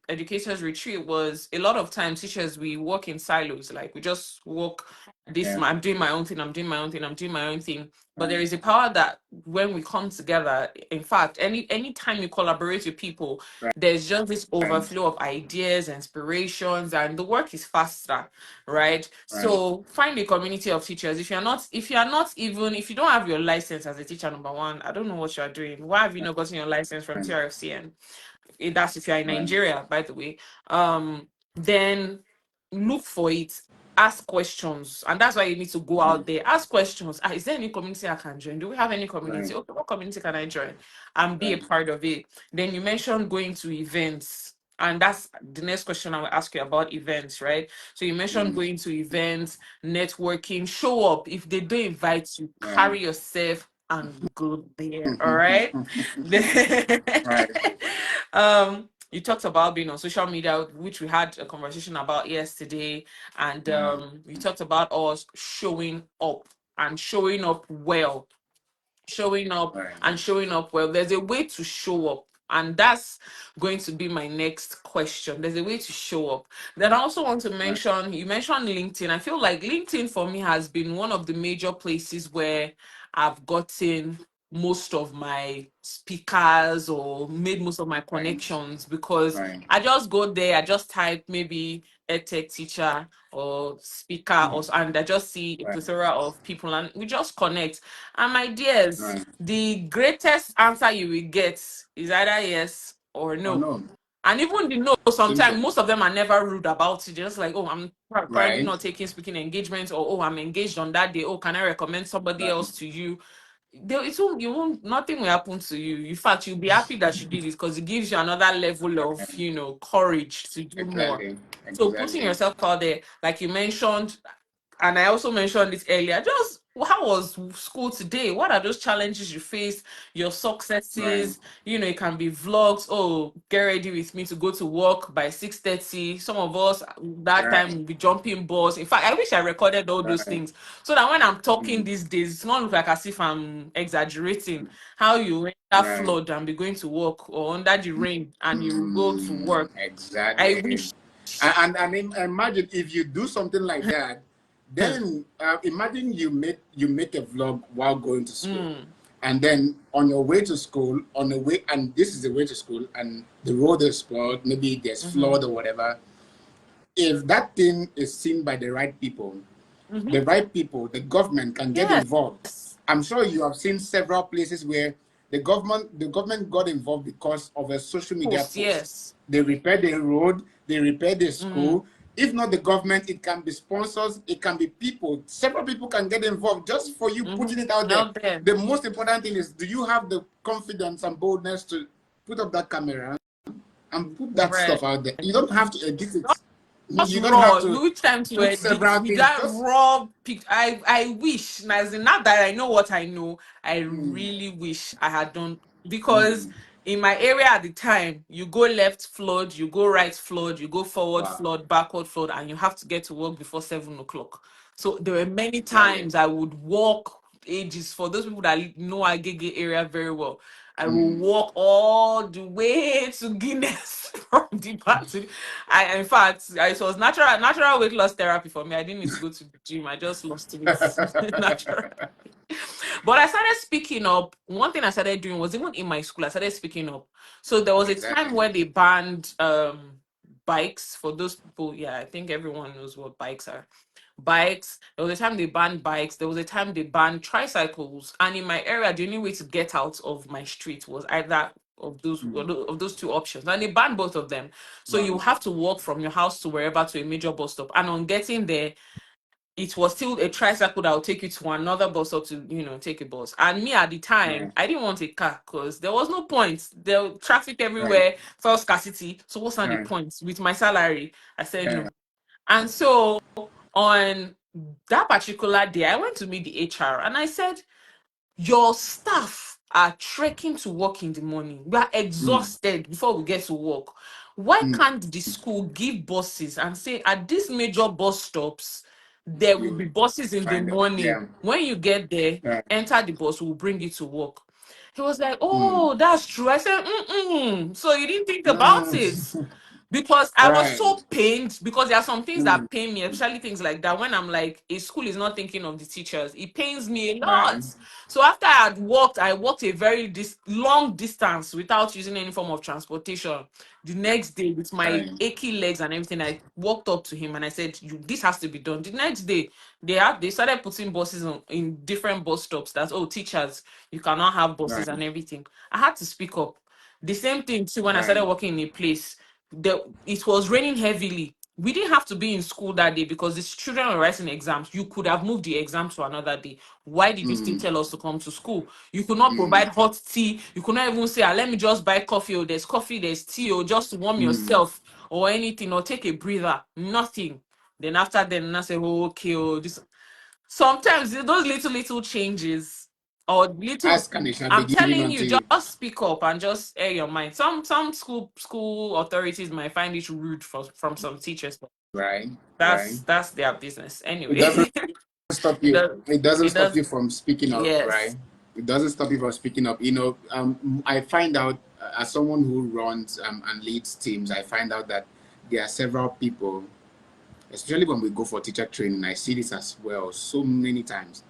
educators retreat was a lot of times teachers, we work in silos. Like, we just work Yeah. I'm doing my own thing, I'm doing my own thing, I'm doing my own thing. But there Right. is a power that when we come together, in fact, any time you collaborate with people, Right. there's just this Right. overflow of ideas, inspirations, and the work is faster, right? Right. So find a community of teachers. If you don't have your license as a teacher, number one, I don't know what you're doing. Why have you not gotten your license from Right. TRFCN? That's if you're in Right. Nigeria, by the way. Then look for it, ask questions, and that's why you need to go Right. out there, ask questions. Is there any community I can join? Do we have any community? Right. Okay, what community can I join and be a Right. part of it? Then you mentioned going to events. And that's the next question I will ask you about events, right? So you mentioned Mm. going to events, networking, show up. If they don't invite you, Right. carry yourself and go there. All right. Right. You talked about being on social media, which we had a conversation about yesterday, and Yeah. you talked about us showing up and showing up well, showing up Right. and showing up well. There's a way to show up, and that's going to be my next question. There's a way to show up. Then I also want to Right. mention, you mentioned LinkedIn. I feel like LinkedIn for me has been one of the major places where I've gotten most of my speakers or made most of my Right. connections, because Right. I just go there, I just type maybe edtech teacher or speaker, or and I just see a Right. plethora of people and we just connect. And my dears, Right. the greatest answer you will get is either yes or Oh no. no. And even the no, sometimes Simple. most of them are never rude about it. Just like, oh, I'm currently Right. not taking speaking engagements, or oh, I'm engaged on that day. Oh, can I recommend somebody Right. else to you? You won't, nothing will happen to you. In fact, you'll be happy that you did it, because it gives you another level of, Right. courage to do more. Exactly. So putting Exactly. yourself out there, like you mentioned, and I also mentioned this earlier, just how was school today? What are those challenges you faced? Your Right. successes? You know, it can be vlogs. Oh, get ready with me to go to work by 6:30. Some of us that Right. time will be jumping balls. In fact, I wish I recorded all those Right. things so that when I'm talking Mm. these days, it's not look like as if I'm exaggerating. How you enter Right. flood and be going to work, or under the rain and you go to work. I Exactly. wish. Imagine if you do something like that, then imagine you make a vlog while going to school, Mm, and then on your way to school, on the way, and this is the way to school, and the road is flawed, maybe there's mm-hmm, flood or whatever. If that thing is seen by the right people, mm-hmm. the government can get Yes, involved. I'm sure you have seen several places where the government got involved because of a social media post, post. yes. They repaired the road, they repaired the Mm, school. If not the government, it can be sponsors, it can be people. Several people can get involved just for you mm-hmm. putting it out there. Out there. The most important thing is, do you have the confidence and boldness to put up that camera and put that Right. stuff out there? You don't have to edit it. Just You don't have raw. to Which time to put edit? several You things. got Just raw pic. I wish, as in, not that I know what I know. I mm, really wish I had done, because mm, in my area at the time, you go left flood, you go right flood, you go forward wow. flood, backward flood, and you have to get to work before 7 o'clock. So there were many Exactly. times I would walk ages. For those people that know Agege area very well, I will Mm, walk all the way to Guinness from the back to in fact, it was natural weight loss therapy for me. I didn't need to go to the gym. I just lost it natural. But I started speaking up. One thing I started doing was, even in my school, I started speaking up. So there was a time exactly. where they banned bikes. For those people, yeah, I think everyone knows what bikes are. Bikes. There was a time they banned bikes. There was a time they banned tricycles. And in my area, the only way to get out of my street was either Mm, of those two options. And they banned both of them. So wow. you have to walk from your house to wherever, to a major bus stop. And on getting there, it was still a tricycle that would take you to another bus stop to, take a bus. And me at the time, Right. I didn't want a car because there was no point. There was traffic Right. everywhere, fell scarcity. So what's not the Right. point? With my salary, I said Yeah. no. And so on that particular day, I went to meet the HR and I said, your staff are trekking to work in the morning. We are Mm, exhausted before we get to work. Why mm, can't the school give buses and say, at these major bus stops, there will be you buses in the find it. morning. Yeah. When you get there, Right. enter the bus, we'll bring you to work. He was like, Mm, oh, that's true. I said, mm-mm. So you didn't think about it? mm, Because I was right. so pained, because there are some things Mm, that pain me, especially things like that. When I'm like, a school is not thinking of the teachers, it pains me a right. lot. So after I walked a very long distance without using any form of transportation. The next day, with my Right. achy legs and everything, I walked up to him and I said, this has to be done. The next day, they started putting buses in different bus stops. That, oh, teachers, you cannot have buses Right. and everything. I had to speak up. The same thing too when I Right. started working in a place. It was raining heavily. We didn't have to be in school that day because the children were writing exams. You could have moved the exam to another day. Why did you still Mm, tell us to come to school? You could not mm, provide hot tea. You could not even say, let me just buy coffee, or there's coffee, there's tea, or just to warm mm. yourself, or anything, or take a breather. Nothing. Then after then, I say, oh, okay, oh, this. Sometimes those little changes, or little, Ask and it shall be I'm given telling unto you, you. just speak up and just air your mind. Some school authorities might find it rude from some teachers, but Right. Right. that's their business It anyway. doesn't stop it you. does. It doesn't It stop does. you from speaking up, Yes. right? It doesn't stop you from speaking up. I find out, as someone who runs and leads teams, I find out that there are several people, especially when we go for teacher training. I see this as well so many times.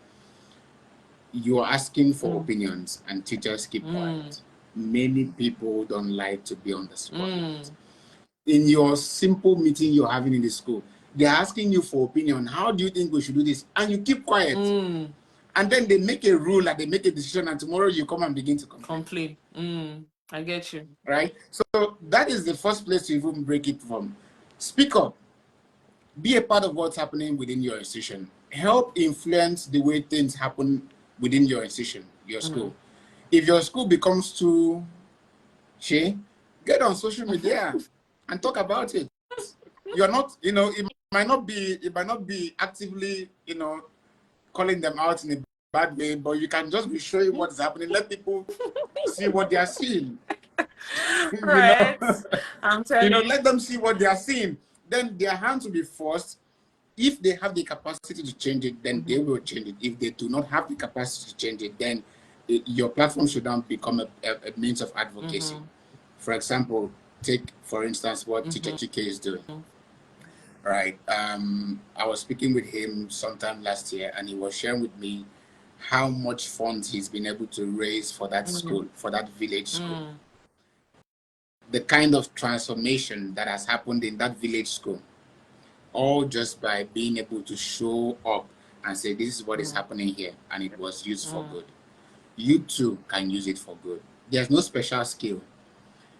You're asking for Mm, opinions, and teachers keep mm, quiet. Many people don't like to be on the spotlight. mm, In your simple meeting you're having in the school, they're asking you for opinion. How do you think we should do this? And you keep quiet. mm. And then they make a rule and they make a decision, and tomorrow you come and begin to complain. Complain. I get you. Right? So that is the first place to even break it from. Speak up. Be a part of what's happening within your institution. Help influence the way things happen within your institution, your Mm. school. If your school becomes too shay, get on social media and talk about it. You're not, it might not be actively, calling them out in a bad way, but you can just be showing what's happening. Let people see what they are seeing. Right. I'm telling you. Let them see what they are seeing. Then their hands will be forced. If they have the capacity to change it, then they will change it. If they do not have the capacity to change it, then your platform should not become a means of advocacy. For example, take, for instance, what Teacher Chike is doing. Right. I was speaking with him sometime last year, and he was sharing with me how much funds he's been able to raise for that school, for that village school. The kind of transformation that has happened in that village school, all just by being able to show up and say, this is what is happening here, and it was used for good. You too can use it for good. There's no special skill.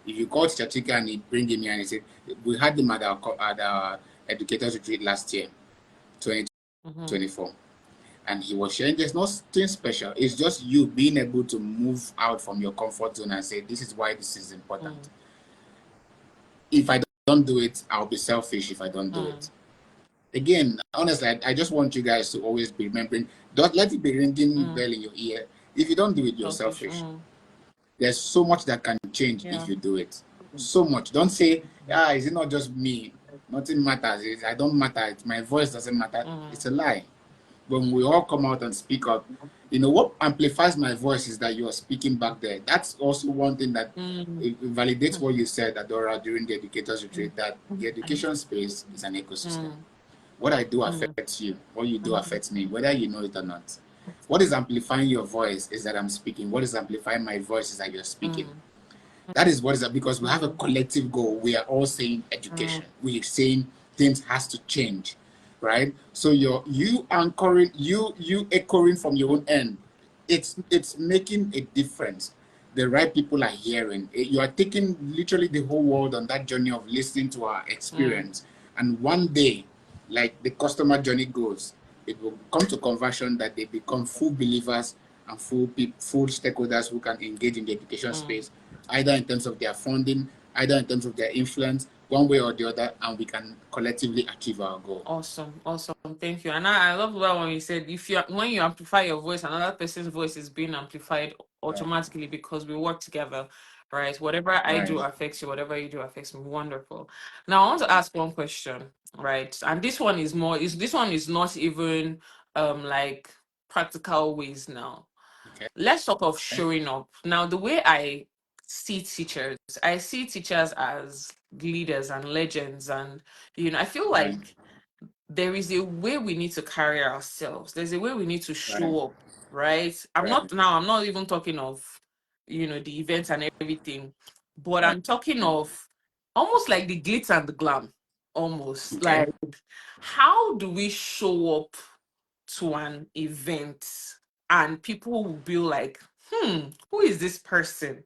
If you call Teacher Chike and he bring him here and he said, we had him at our educators retreat last year, 2024. And he was sharing, there's nothing special. It's just you being able to move out from your comfort zone and say, this is why this is important. If I don't do it, I'll be selfish if I don't do it. Again, honestly, I just want you guys to always be remembering, don't let it be ringing bell in your ear. If you don't do it, you're selfish. There's so much that can change if you do it. So much. Don't say, is it not just me? Nothing matters. I don't matter. My voice doesn't matter. It's a lie. When we all come out and speak up, what amplifies my voice is that you are speaking back there. That's also one thing that validates what you said, Adora, during the educators retreat, that the education space is an ecosystem. What I do affects you. What you do affects me, whether you know it or not. What is amplifying your voice is that I'm speaking. What is amplifying my voice is that you're speaking. That is what is that, because we have a collective goal. We are all saying education. We are saying things has to change, right? So you anchoring, you echoing from your own end. It's making a difference. The right people are hearing. You are taking literally the whole world on that journey of listening to our experience. And one day, like the customer journey goes, it will come to conversion that they become full believers and full stakeholders who can engage in the education space, either in terms of their funding, either in terms of their influence, one way or the other, and we can collectively achieve our goal. Awesome. Thank you. And I love that when you said, when you amplify your voice, another person's voice is being amplified automatically because we work together, right? Whatever I do affects you, whatever you do affects me. Wonderful. Now I want to ask one question, right? And this one is not even like practical ways now. Let's talk of showing up. Now, the way I see teachers as leaders and legends, and I feel like there is a way we need to carry ourselves. There's a way we need to show up, right? I'm not even talking of the events and everything, but I'm talking of almost like the glitz and the glam, almost like, how do we show up to an event and people will be like, who is this person?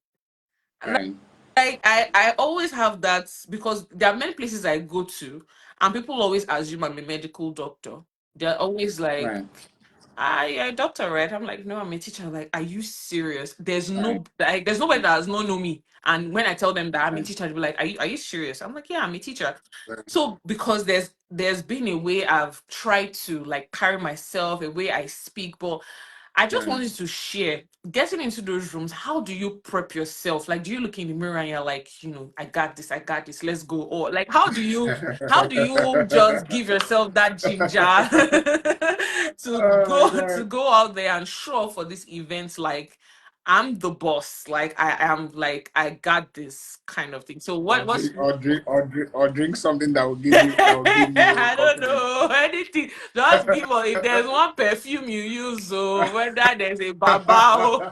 Like I always have that, because there are many places I go to and people always assume I'm a medical doctor. They're always like, you're a doctor, right? I'm like, no, I'm a teacher. I'm like, are you serious? There's nobody that does not know me. And when I tell them that I'm a teacher, they'll be like, are you serious? I'm like, yeah, I'm a teacher. So because there's been a way I've tried to like carry myself, a way I speak, but I just wanted to share, getting into those rooms, how do you prep yourself? Like, do you look in the mirror and you're like, I got this, let's go? Or like, how do you just give yourself that ginger to go out there and show up for this event like I'm the boss, like I am, like I got this kind of thing. So what's drink something that will give you I don't know anything. Just give us, if there's one perfume you use, or whether there's a baba,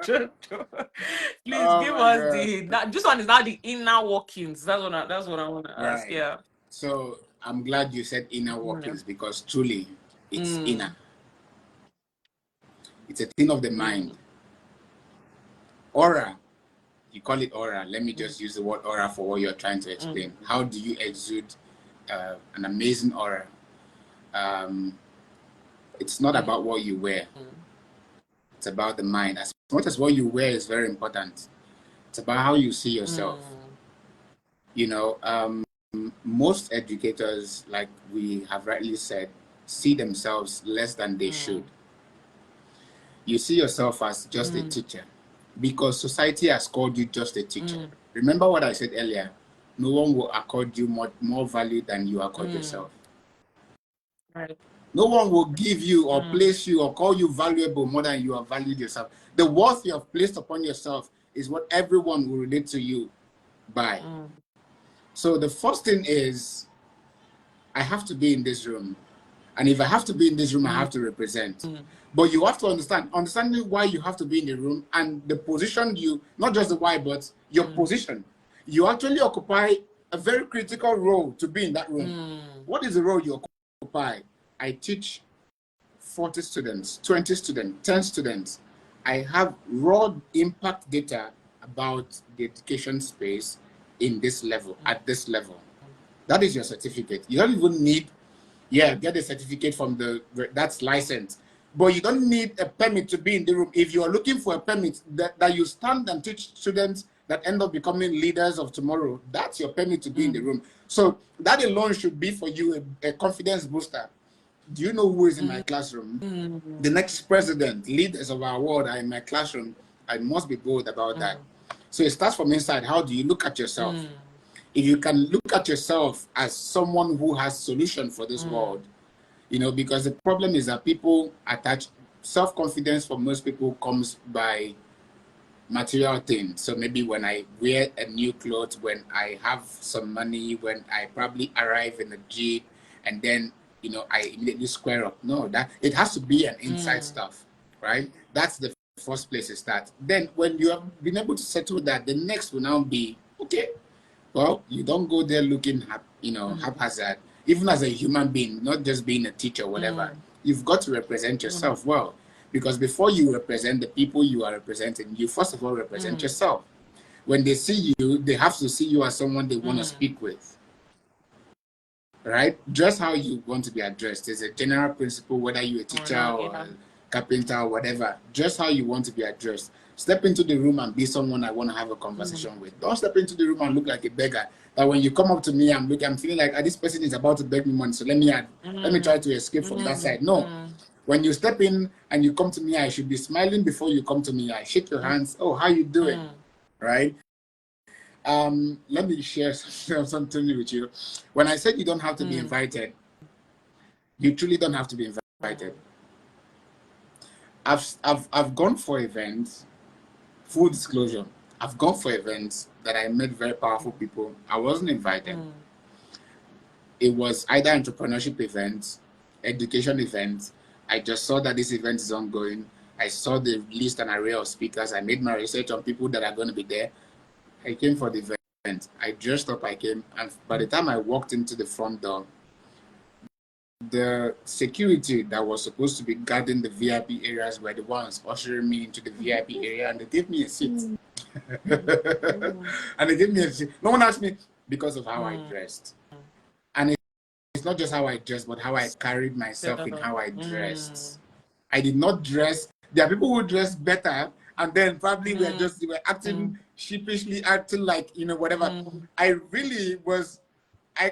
please give us this one is now the inner workings. That's what I want to ask. Yeah. So I'm glad you said inner workings, because truly it's inner. It's a thing of the mind. Aura, you call it aura. Let me just use the word aura for what you're trying to explain. How do you exude an amazing aura? It's not about what you wear. It's about the mind. As much as what you wear is very important, it's about how you see yourself. Most educators, like we have rightly said, see themselves less than they should. You see yourself as just a teacher because society has called you just a teacher. Remember what I said earlier, no one will accord you more value than you accord yourself. Right. No one will give you or place you or call you valuable more than you have valued yourself. The worth you have placed upon yourself is what everyone will relate to you by. So the first thing is, I have to be in this room. And if I have to be in this room, I have to represent. But you have to understanding why you have to be in the room and the position you, not just the why, but your position. You actually occupy a very critical role to be in that room. What is the role you occupy? I teach 40 students, 20 students, 10 students. I have raw impact data about the education space in this level, at this level. That is your certificate. You don't even need, get a certificate from that's licensed. But you don't need a permit to be in the room. If you are looking for a permit that you stand and teach students that end up becoming leaders of tomorrow, that's your permit to be in the room. So that alone should be for you a confidence booster. Do you know who is in my classroom? The next president, leaders of our world are in my classroom. I must be bold about that. So it starts from inside. How do you look at yourself? If you can look at yourself as someone who has solution for this world, you know, because the problem is that people attach self-confidence for most people comes by material things. So maybe when I wear a new clothes, when I have some money, when I probably arrive in a jeep, and then, you know, I immediately square up. No, that it has to be an inside stuff, right? That's the first place to start. Then when you have been able to settle that, the next will now be, okay, well, you don't go there looking, haphazard. Even as a human being, not just being a teacher or whatever, you've got to represent yourself well. Because before you represent the people you are representing, you first of all represent yourself. When they see you, they have to see you as someone they want to speak with. Right? Dress how you want to be addressed. There's a general principle, whether you're a teacher or a carpenter or whatever. Dress how you want to be addressed. Step into the room and be someone I want to have a conversation with. Don't step into the room and look like a beggar. That when you come up to me, I'm feeling like this person is about to beg me money, so let me try to escape from that side. No. When you step in and you come to me, I should be smiling before you come to me. I shake your hands. Oh, how you doing? Right? Let me share something with you. When I said you don't have to be invited, you truly don't have to be invited. I've gone for events, full disclosure, I've gone for events that I met very powerful people. I wasn't invited. It was either entrepreneurship events, education events. I just saw that this event is ongoing. I saw the list and array of speakers. I made my research on people that are going to be there. I came for the event. I dressed up, I came. And by the time I walked into the front door, the security that was supposed to be guarding the VIP areas were the ones ushering me into the VIP area, and they gave me a seat. And they gave me a seat. No one asked me because of how I dressed. And it's not just how I dressed, but how I carried myself in how I dressed. I did not dress. There are people who dress better, and then probably they were acting sheepishly, acting like, whatever. I really was.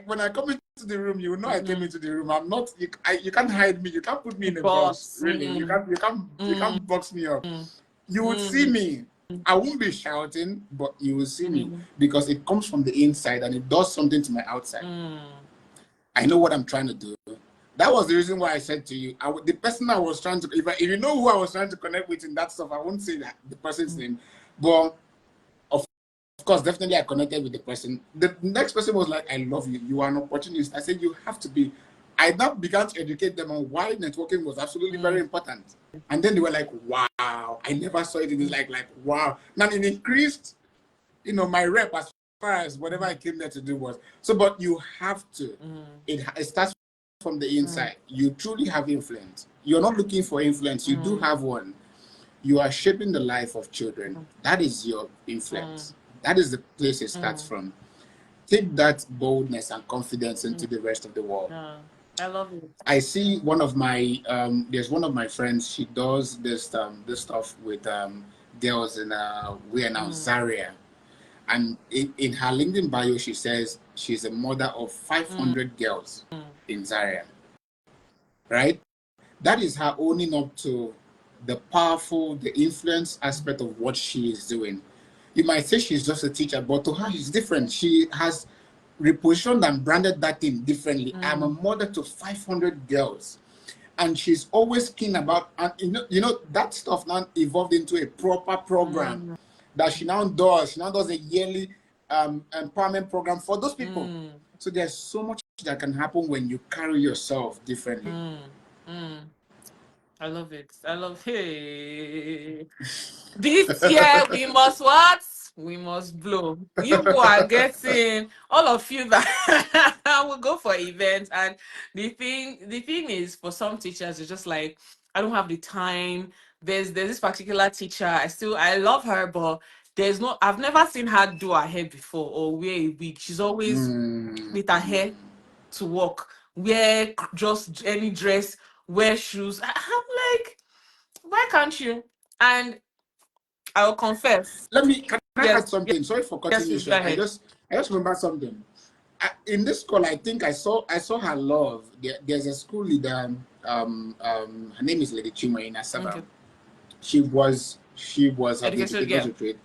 When I come into the room, you know I came into the room. I'm not. You can't hide me. You can't put me in a box. Really, you can't box me up. You would see me. I won't be shouting, but you will see me because it comes from the inside and it does something to my outside. I know what I'm trying to do. That was the reason why I said to you, the person I was trying to, if you know who I was trying to connect with in that stuff, I won't say that the person's name, but of course, definitely I connected with the person. The next person was like, I love you. You are an opportunist. I said, you have to be. I now began to educate them on why networking was absolutely very important. And then they were like, wow, I never saw it. It is like, wow. Now it increased, my rep as far as whatever I came there to do was. So, but you have to. It starts from the inside. You truly have influence. You're not looking for influence. You do have one. You are shaping the life of children. That is your influence. That is the place it starts from. Take that boldness and confidence into the rest of the world. I love it. I see one of my there's one of my friends. She does this stuff with girls in we are now Zaria, and in her LinkedIn bio she says she's a mother of 500 girls in Zaria. right? That is her owning up to the powerful, the influence aspect of what she is doing. You might say she's just a teacher, but to her, she's different. She has repositioned and branded that thing differently. I'm a mother to 500 girls. And she's always keen about, and you know that stuff now evolved into a proper program that she now does. She now does a yearly empowerment program for those people. So there's so much that can happen when you carry yourself differently. I love it. I love it. This year we must what? We must blow. You who are getting all of you that will go for events, and the thing is, for some teachers, it's just like, I don't have the time. There's this particular teacher. I love her, but I've never seen her do her hair before or wear a wig. She's always with her hair to work. Wear just any dress, wear shoes. I'm like, why can't you? And I will confess. Can I Yes, add something? Sorry for cutting yes, you please go short. ahead. I just remember something. In this call, I think I saw her love. There's a school leader. Her name is Lady Chima in Asaba. Okay. She was her Education, education trade.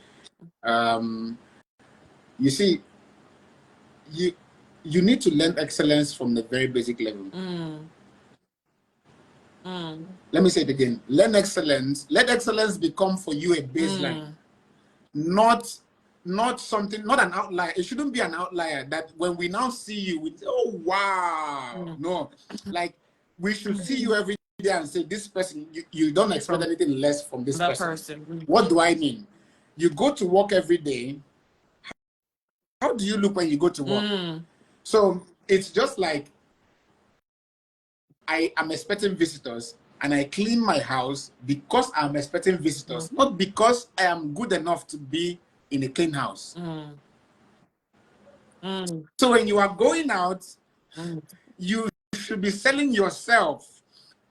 You see, you need to learn excellence from the very basic level. Let me say it again. Learn excellence. Let excellence become for you a baseline, not something, not an outlier. It shouldn't be an outlier that when we now see you, we say, oh wow. No, like we should see you every day and say, this person, you don't expect anything less from this person. What do I mean? You go to work every day. How do you look when you go to work? So it's just like, I am expecting visitors and I clean my house because I'm expecting visitors, not because I am good enough to be in a clean house. So when you are going out, you should be selling yourself,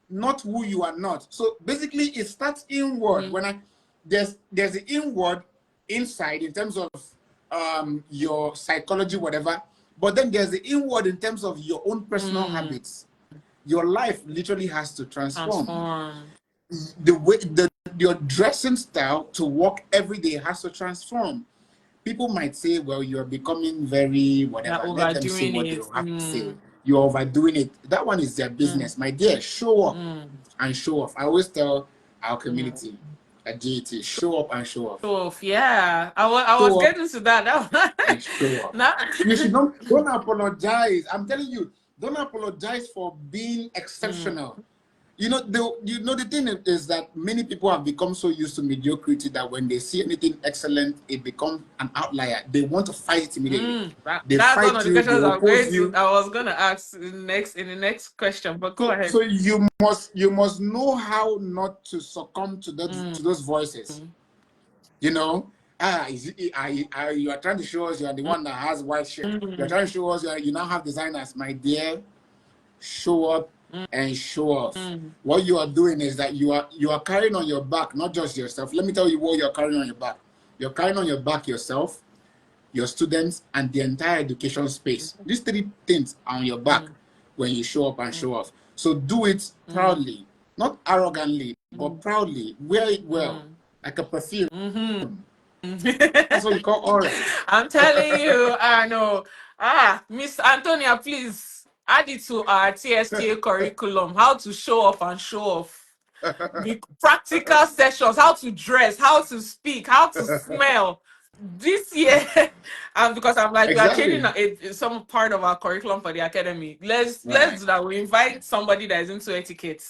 not who you are not. So basically, it starts inward. When there's the inward inside in terms of your psychology, whatever, but then there's the inward in terms of your own personal habits. Your life literally has to transform. The way your dressing style to work every day has to transform. People might say, well, you're becoming very whatever. Let them say what they have to say. You're overdoing it. That one is their business. My dear, show up and show off. I always tell our community at GT, show up and show off. Show off, yeah. I was getting to that. And show off. You should don't apologize. I'm telling you, don't apologize for being exceptional. You know, the thing is that many people have become so used to mediocrity that when they see anything excellent, it becomes an outlier. They want to fight it immediately. That's one of the questions I was going to ask in the next question. But go ahead. So you must know how not to succumb to those voices. You know, you are trying to show us you are the one that has white shirt. You are trying to show us you now have designers. My dear, show up and show off. What you are doing is that you are carrying on your back, not just yourself. Let me tell you what you're carrying on your back. You're carrying on your back yourself, your students, and the entire education space. These three things are on your back when you show up and show off. So do it proudly, not arrogantly, but proudly. Wear it well, like a perfume. That's what you call aura. I'm telling you, I know. Miss Antonia, please add it to our TSTA curriculum. How to show off and show off. The practical sessions, how to dress, how to speak, how to smell. This year, and because I'm like, Exactly. we are changing some part of our curriculum for the academy. Let's do that. We invite somebody that is into etiquette,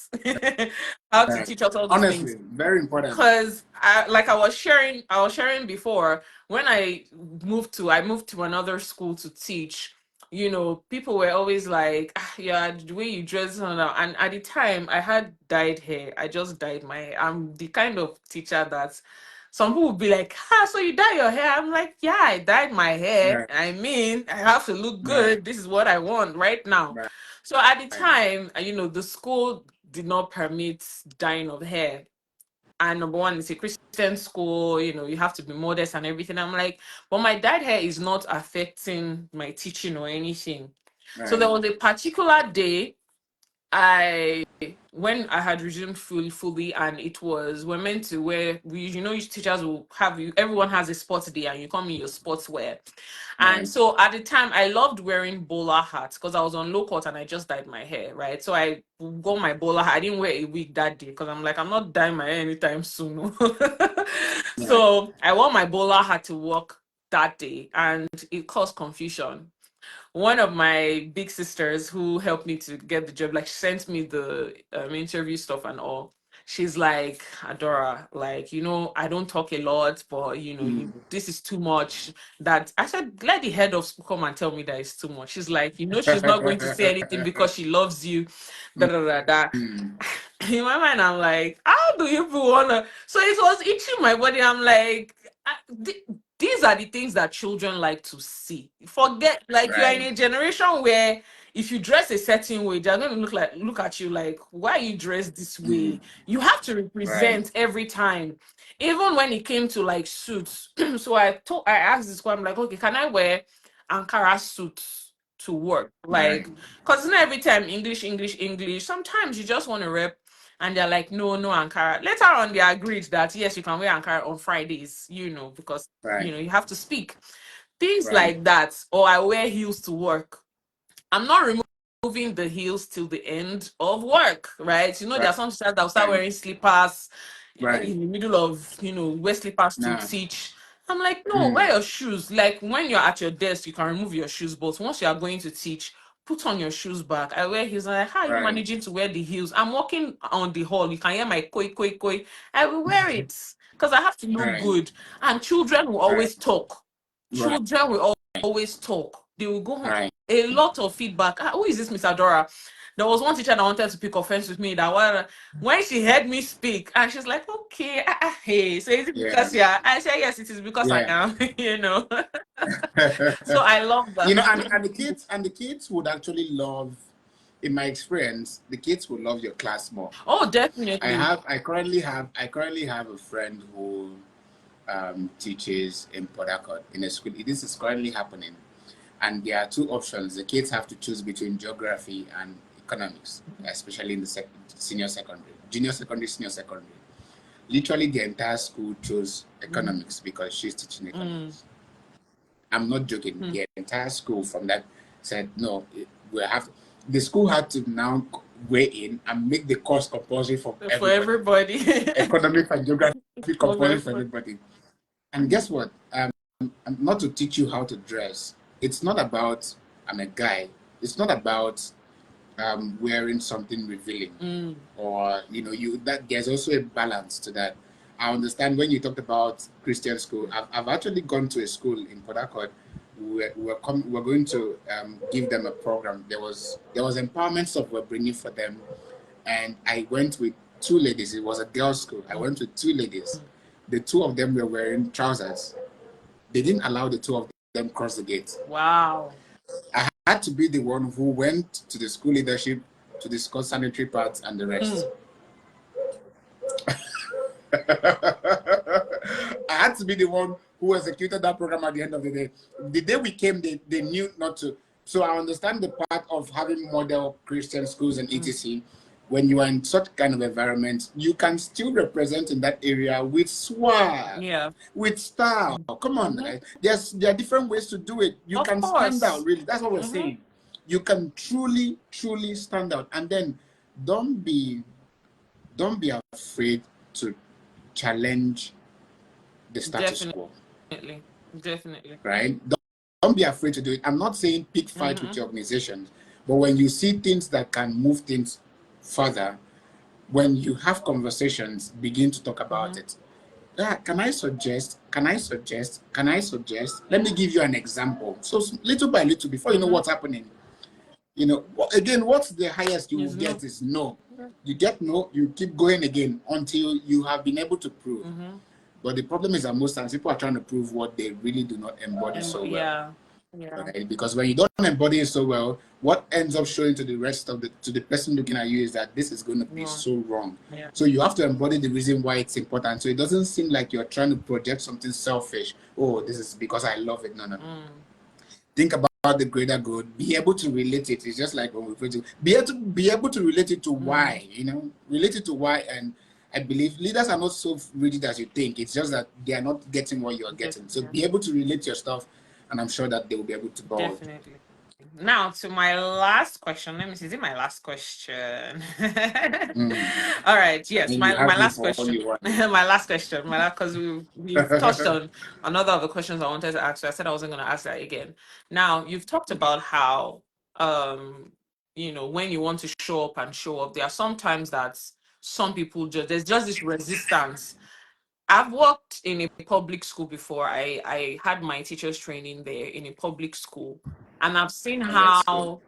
how to teach us all these things. Honestly, very important. Because I was sharing before, when I moved to another school to teach. You know, people were always like, yeah, the way you dress, and at the time I had dyed hair. I just dyed my hair. I'm the kind of teacher that some people would be like, so you dye your hair? I'm like, yeah, I dyed my hair. Right. I mean, I have to look good. This is what I want right now. Right. So at the time, the school did not permit dyeing of hair. And number one, it's a Christian school, you have to be modest and everything. I'm like, but my dyed hair is not affecting my teaching or anything. Right. So there was a particular day when I had resumed fully, and we're meant to wear, teachers will have you, everyone has a sports day and you come in your sports wear. And Right. so at the time, I loved wearing bowler hats because I was on low cut and I just dyed my hair, right? So I got my bowler hat. I didn't wear a wig that day because I'm like, I'm not dyeing my hair anytime soon. Right. So I wore my bowler hat to work that day, and it caused confusion. One of my big sisters who helped me to get the job, like, she sent me the interview stuff and all. She's like, Adora, like, I don't talk a lot, but this is too much. That I said, let the head of school come and tell me that it's too much. She's like, she's not going to say anything because she loves you. Da, da, da, da. In my mind, I'm like, how do you wanna? So it was itching my body. I'm like, these are the things that children like to see. Forget, like, you are in Right. a generation where if you dress a certain way, they're going to look at you like, why are you dressed this way? You have to Right. represent every time. Even when it came to like suits. So I asked this one, I'm like, okay, can I wear Ankara suits to work? Right. Like, because not every time English, English, English. Sometimes you just want to rep, and they're like, no, no Ankara. Later on, they agreed that yes, you can wear Ankara on Fridays, because Right. you have to speak. Things Right. like that. Or I wear heels to work. I'm not removing the heels till the end of work, right? There are some teachers that will start Right. wearing slippers Right. in the middle of, wear slippers to Nah. teach. I'm like, no, wear your shoes. Like, when you're at your desk, you can remove your shoes, but once you are going to teach, put on your shoes back. I wear heels. I'm like, how are you Right. managing to wear the heels? I'm walking on the hall. You can hear my koi, koi, koi. I will wear it because I have to look Right. good. And children will Right. always talk. Right. Children will always talk. They will go home. Right. A lot of feedback. Who is this Miss Adora? There was one teacher that wanted to pick offense with me. When she heard me speak, and she's like, okay, hey, so is it Yeah. because yeah? I said, yes, it is because I Yeah. am. So I love that. And the kids would actually love, in my experience, the kids would love your class more. Oh, definitely. I currently have a friend who teaches in Port Harcourt in a school. This is currently happening, and there are two options. The kids have to choose between geography and economics, especially in the senior secondary, junior secondary, senior secondary. Literally, the entire school chose economics because she's teaching economics. I'm not joking. The entire school from that said, no, we have, the school had to now weigh in and make the course compulsory for For everybody. everybody. Economics and geography For compulsory for everybody. everybody. And guess what? Not to teach you how to dress. It's not about, I'm a guy. It's not about wearing something revealing, or that there's also a balance to that. I understand when you talked about Christian school. I've actually gone to a school in Port Harcourt. We're going to give them a program. There was empowerment stuff we're bringing for them, and I went with two ladies. It was a girls' school. I went with two ladies. The two of them were wearing trousers. They didn't allow the two of them cross the gate. Wow. I had to be the one who went to the school leadership to discuss sanitary pads and the rest. I had to be the one who executed that program at the end of the day. The day we came, they knew not to. So I understand the part of having model Christian schools and etc. When you are in such kind of environment, you can still represent in that area with swag, Yeah. with style. Come on, guys. There are different ways to do it. You Of can stand out, course. really. That's what we're saying. You can truly, truly stand out. And then don't be afraid to challenge the status quo. Definitely. Right? Don't be afraid to do it. I'm not saying pick fight with your organizations, but when you see things that can move things further, when you have conversations, begin to talk about it. Yeah, can I suggest? Let me give you an example. So little by little, before you know what's happening, again, what's the highest you will get is no. You get no, you keep going again until you have been able to prove. But the problem is that most times people are trying to prove what they really do not embody so well. Yeah. Right? Because when you don't embody it so well, what ends up showing to the rest of the person looking at you is that this is going to be so wrong. Yeah. So you have to embody the reason why it's important. So it doesn't seem like you're trying to project something selfish. Oh, this is because I love it. No. Think about the greater good, be able to relate it. It's just like when we pray to be able to relate it to why, relate it to why. And I believe leaders are not so rigid as you think. It's just that they are not getting what you are getting. So be able to relate your stuff, and I'm sure that they will be able to go. Definitely. Now to my last question. Let me see. Is it my last question? All right. Yes, my last question. My last question. Because we've touched on another of the questions I wanted to ask. So I said I wasn't going to ask that again. Now you've talked about how when you want to show up and show up, there are sometimes that some people there's just this resistance. I've worked in a public school before. I had my teacher's training there in a public school. And I've seen how,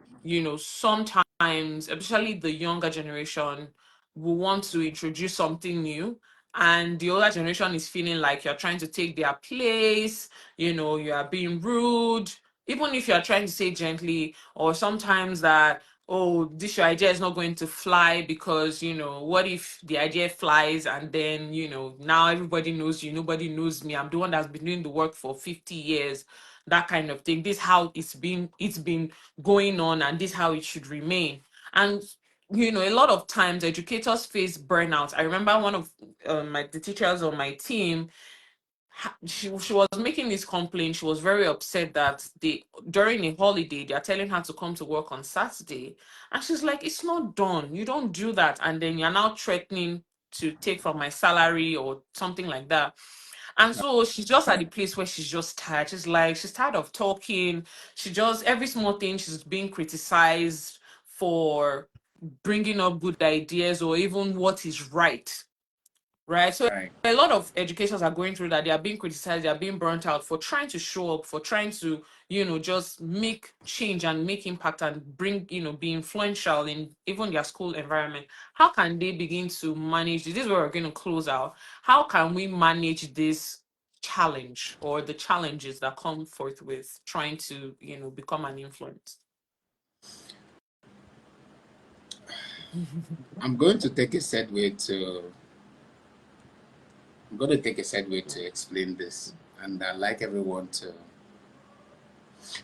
sometimes, especially the younger generation, will want to introduce something new. And the older generation is feeling like you're trying to take their place, you are being rude, even if you're trying to say gently, or sometimes that, oh, this your idea is not going to fly because, what if the idea flies and then, now everybody knows you, nobody knows me. I'm the one that's been doing the work for 50 years, that kind of thing. This is how it's been going on, and this is how it should remain. And a lot of times educators face burnout. I remember one of the teachers on my team, she was making this complaint. She was very upset that during a holiday they are telling her to come to work on Saturday, and she's like, it's not done, you don't do that, and then you're now threatening to take from my salary or something like that. And so she's just at the place where she's just tired. She's tired of talking. She just, every small thing, she's being criticized for bringing up good ideas or even what is right. Right. So a lot of educators are going through that. They are being criticized, they are being burnt out for trying to show up, for trying to, just make change and make impact and bring, be influential in even their school environment. How can they begin to manage this? This is where we're going to close out. How can we manage this challenge or the challenges that come forth with trying to, become an influence? I'm going to take a segue to explain this, and I'd like everyone to,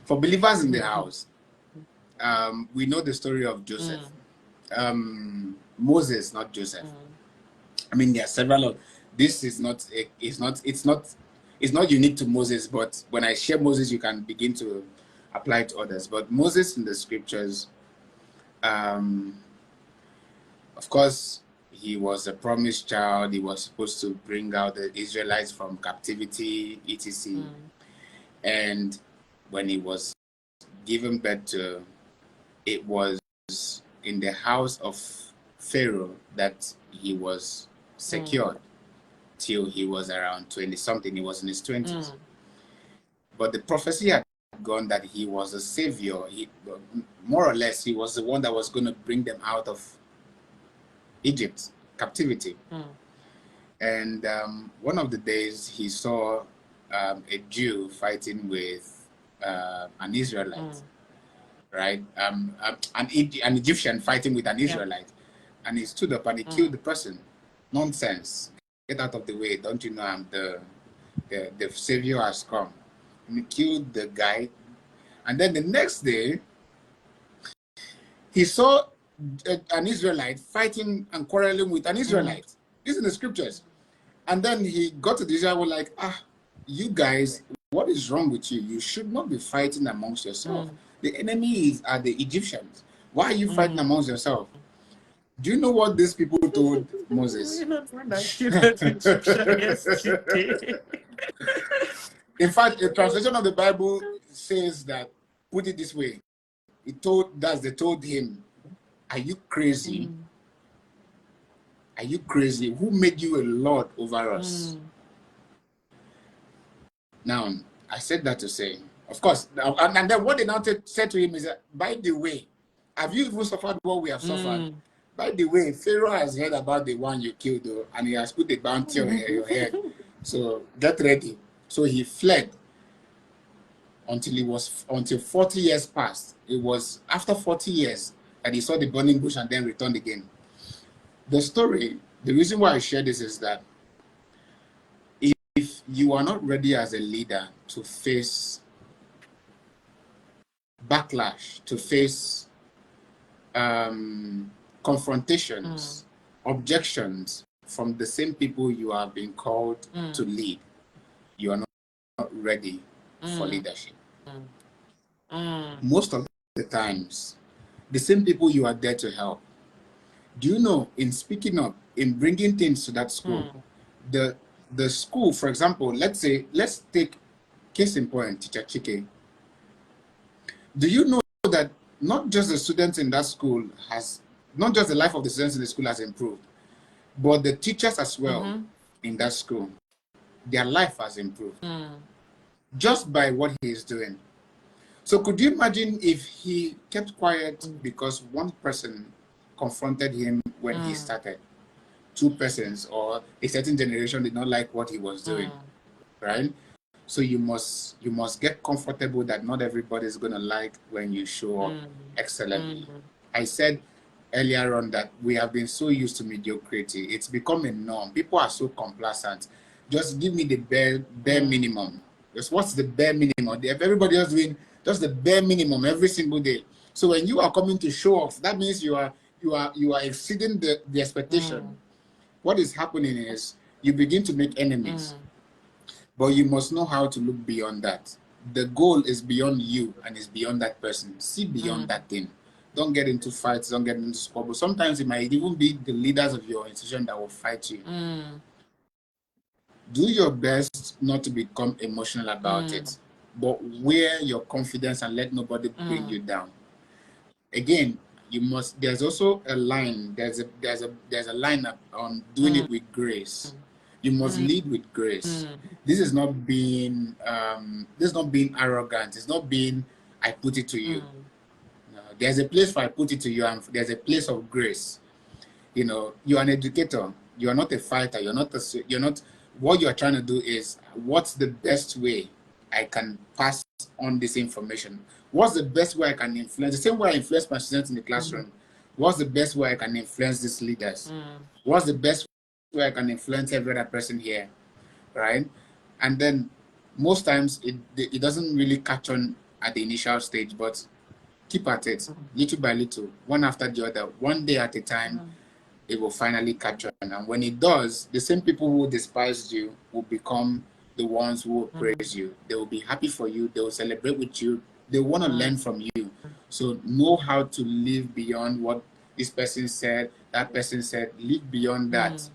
for believers in the house, we know the story of Joseph. Moses, not Joseph. I mean, there are several of, this is not, it's not unique to Moses, but when I share Moses, you can begin to apply it to others. But Moses in the scriptures, of course, he was a promised child. He was supposed to bring out the Israelites from captivity, etc. And when he was given birth to, it was in the house of Pharaoh that he was secured till he was around 20 something. He was in his 20s. But the prophecy had gone that he was a savior. More or less, he was the one that was going to bring them out of Egypt captivity. And one of the days he saw a Jew fighting with an Israelite, right? An Egyptian fighting with an Israelite, and he stood up and he killed the person. Nonsense! Get out of the way! Don't you know I'm the savior has come? And he killed the guy, and then the next day he saw an Israelite fighting and quarreling with an Israelite. This is in the scriptures. And then he got to the Israel like, you guys, what is wrong with you? You should not be fighting amongst yourself. The enemy are the Egyptians. Why are you fighting amongst yourself? Do you know what these people told Moses? In fact, a translation of the Bible says that, put it this way, they told him, are you crazy? Are you crazy? Who made you a lord over us? Now, I said that to say, of course, and then what they now said to him is that, by the way, have you even suffered what we have suffered? By the way, Pharaoh has heard about the one you killed, though, and he has put a bounty on your head. So get ready. So he fled until 40 years passed. It was after 40 years that he saw the burning bush and then returned again. The reason why I share this is that if you are not ready as a leader to face backlash, to face confrontations, objections from the same people you are being called to lead, you are not ready for leadership. Most of the times, the same people you are there to help. Do you know, in speaking up, in bringing things to that school, the school, for example, let's take case in point, Teacher Chike. Do you know that not just the students in that school not just the life of the students in the school has improved, but the teachers as well in that school, their life has improved just by what he is doing. So could you imagine if he kept quiet because one person confronted him when he started? Two persons or a certain generation did not like what he was doing, right? So you must get comfortable that not everybody is going to like when you show up excellently. I said earlier on that we have been so used to mediocrity. It's become a norm. People are so complacent. Just give me the bare minimum. Just what's the bare minimum? If everybody else doing just the bare minimum every single day. So when you are coming to show off, that means you are exceeding the expectation. What is happening is you begin to make enemies. But you must know how to look beyond that. The goal is beyond you and is beyond that person. See beyond that thing. Don't get into fights, don't get into squabbles. Sometimes it might even be the leaders of your institution that will fight you. Do your best not to become emotional about it, but wear your confidence and let nobody bring you down. Again, there's also a line, there's a line on doing it with grace. You must lead with grace. This is not being arrogant. It's not being I put it to you. No, there's a place for I put it to you, and there's a place of grace. You know, you're an educator. You're not a fighter. You're not. What you're trying to do is, what's the best way I can pass on this information? What's the best way I can influence? The same way I influence my students in the classroom. What's the best way I can influence these leaders? What's the best way I can influence every other person here, right? And then most times it doesn't really catch on at the initial stage, but keep at it, little by little, one after the other, one day at a time, it will finally catch on. And when it does, the same people who despised you will become the ones who will praise you. They will be happy for you. They will celebrate with you. They want to learn from you. So know how to live beyond what this person said, that person said. Live beyond that.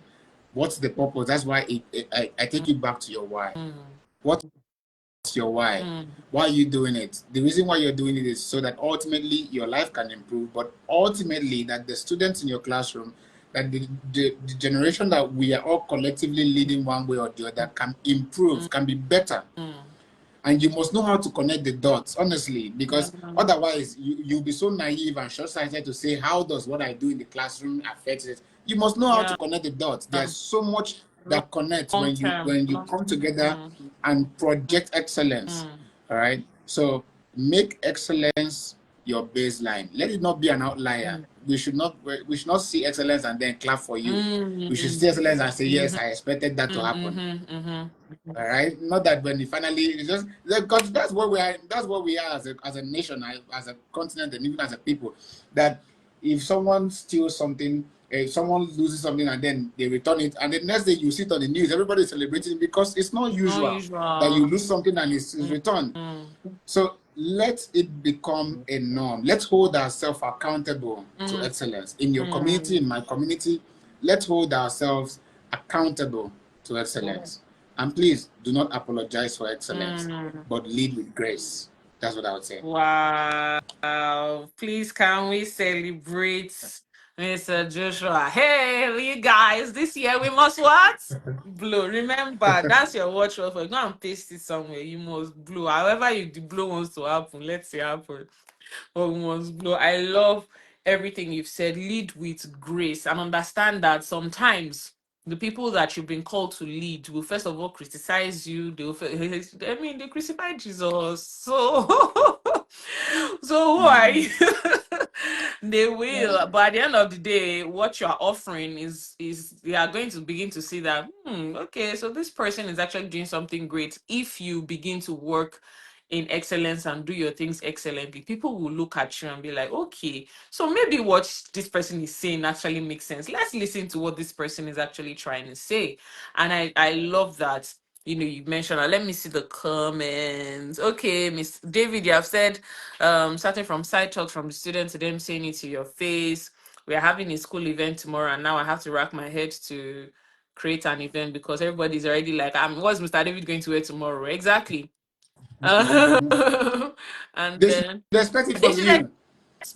What's the purpose? That's why I take you back to your why. What's your why? Why are you doing it? The reason why you're doing it is so that ultimately your life can improve, but ultimately that the students in your classroom, that the generation that we are all collectively leading one way or the other can improve, can be better. And you must know how to connect the dots, honestly, because otherwise you'll be so naive and short-sighted to say, how does what I do in the classroom affect it? You must know how to connect the dots. There's so much that connects when you come together and project excellence. All right. So make excellence your baseline. Let it not be an outlier. We should not see excellence and then clap for you. We should see excellence and say, yes, I expected that to happen. All right, not that when you finally, it's just because that's what we are. That's what we are as a nation, as a continent, and even as a people. That if someone steals something, if someone loses something, and then they return it, and the next day you see it on the news, everybody is celebrating because it's not usual that you lose something and it's returned. So let it become a norm. Let's hold ourselves accountable to excellence in your community, in my community. Let's hold ourselves accountable to excellence. And please do not apologize for excellence, but lead with grace. That's what I would say. Wow. Please, can we celebrate Mr. Joshua? Hey, you guys, this year we must what? Blow. Remember, that's your watchword for. Go and paste it somewhere. You must blow. However the blow wants to happen, let's it happen. But we must blow. I love everything you've said. Lead with grace and understand that sometimes the people that you've been called to lead will first of all criticize you. They crucified Jesus. So, so who are you? They will, but at the end of the day, what you are offering is they are going to begin to see that okay, so this person is actually doing something great if you begin to work in excellence and do your things excellently, people will look at you and be like, okay, so maybe what this person is saying actually makes sense. Let's listen to what this person is actually trying to say. And I love that. You mentioned, let me see the comments. Okay, Miss David, you have said, starting from side talks from the students to them saying it to your face. We are having a school event tomorrow, and now I have to rack my head to create an event because everybody's already like, what's Mr. David going to wear tomorrow? Exactly. And They should then expect it they from should you.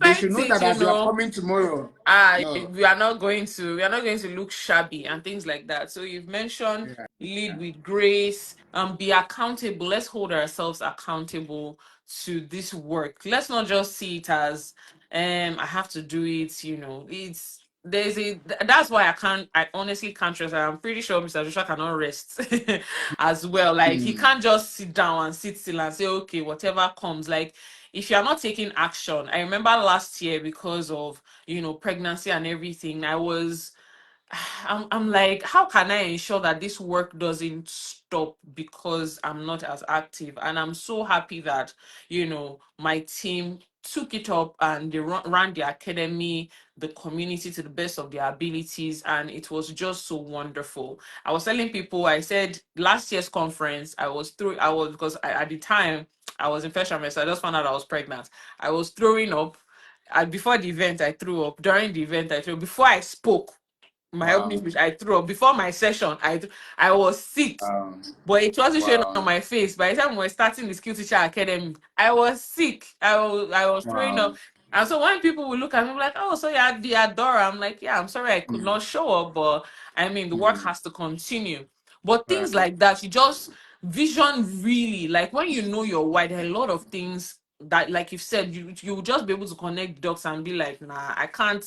They should expect know it, that as you are coming tomorrow. No. we are not going to look shabby and things like that. So you've mentioned Yeah. lead with grace, be accountable. Let's hold ourselves accountable to this work. Let's not just see it as I have to do it. That's why I honestly can't trust. I'm pretty sure Mr. Joshua cannot rest as well. Like, he Mm. can't just sit down and sit still and say, okay, whatever comes. Like, if you're not taking action, I remember last year, because of pregnancy and everything, I'm like, how can I ensure that this work doesn't stop because I'm not as active? And I'm so happy that, my team took it up and they ran the academy, the community to the best of their abilities. And it was just so wonderful. I was telling people, I said last year's conference, because at the time I was in first trimester, I just found out I was pregnant. I was throwing up. Before the event, I threw up. During the event, I threw up. Before I spoke, my opening Wow. speech, I threw up. Before my session, I was sick, Wow. but it wasn't showing Wow. on my face. By the time we were starting the Skill Teacher Academy, I was sick. I was throwing Wow. up. And so when people will look at me like, oh, so you're the Adora, I'm like, yeah, I'm sorry I could Mm. not show up, but I mean, the work Mm. has to continue. But things Right. like that, you just vision really, like when you know your why, there are a lot of things that, like you've said, you will just be able to connect dots and be like, nah, I can't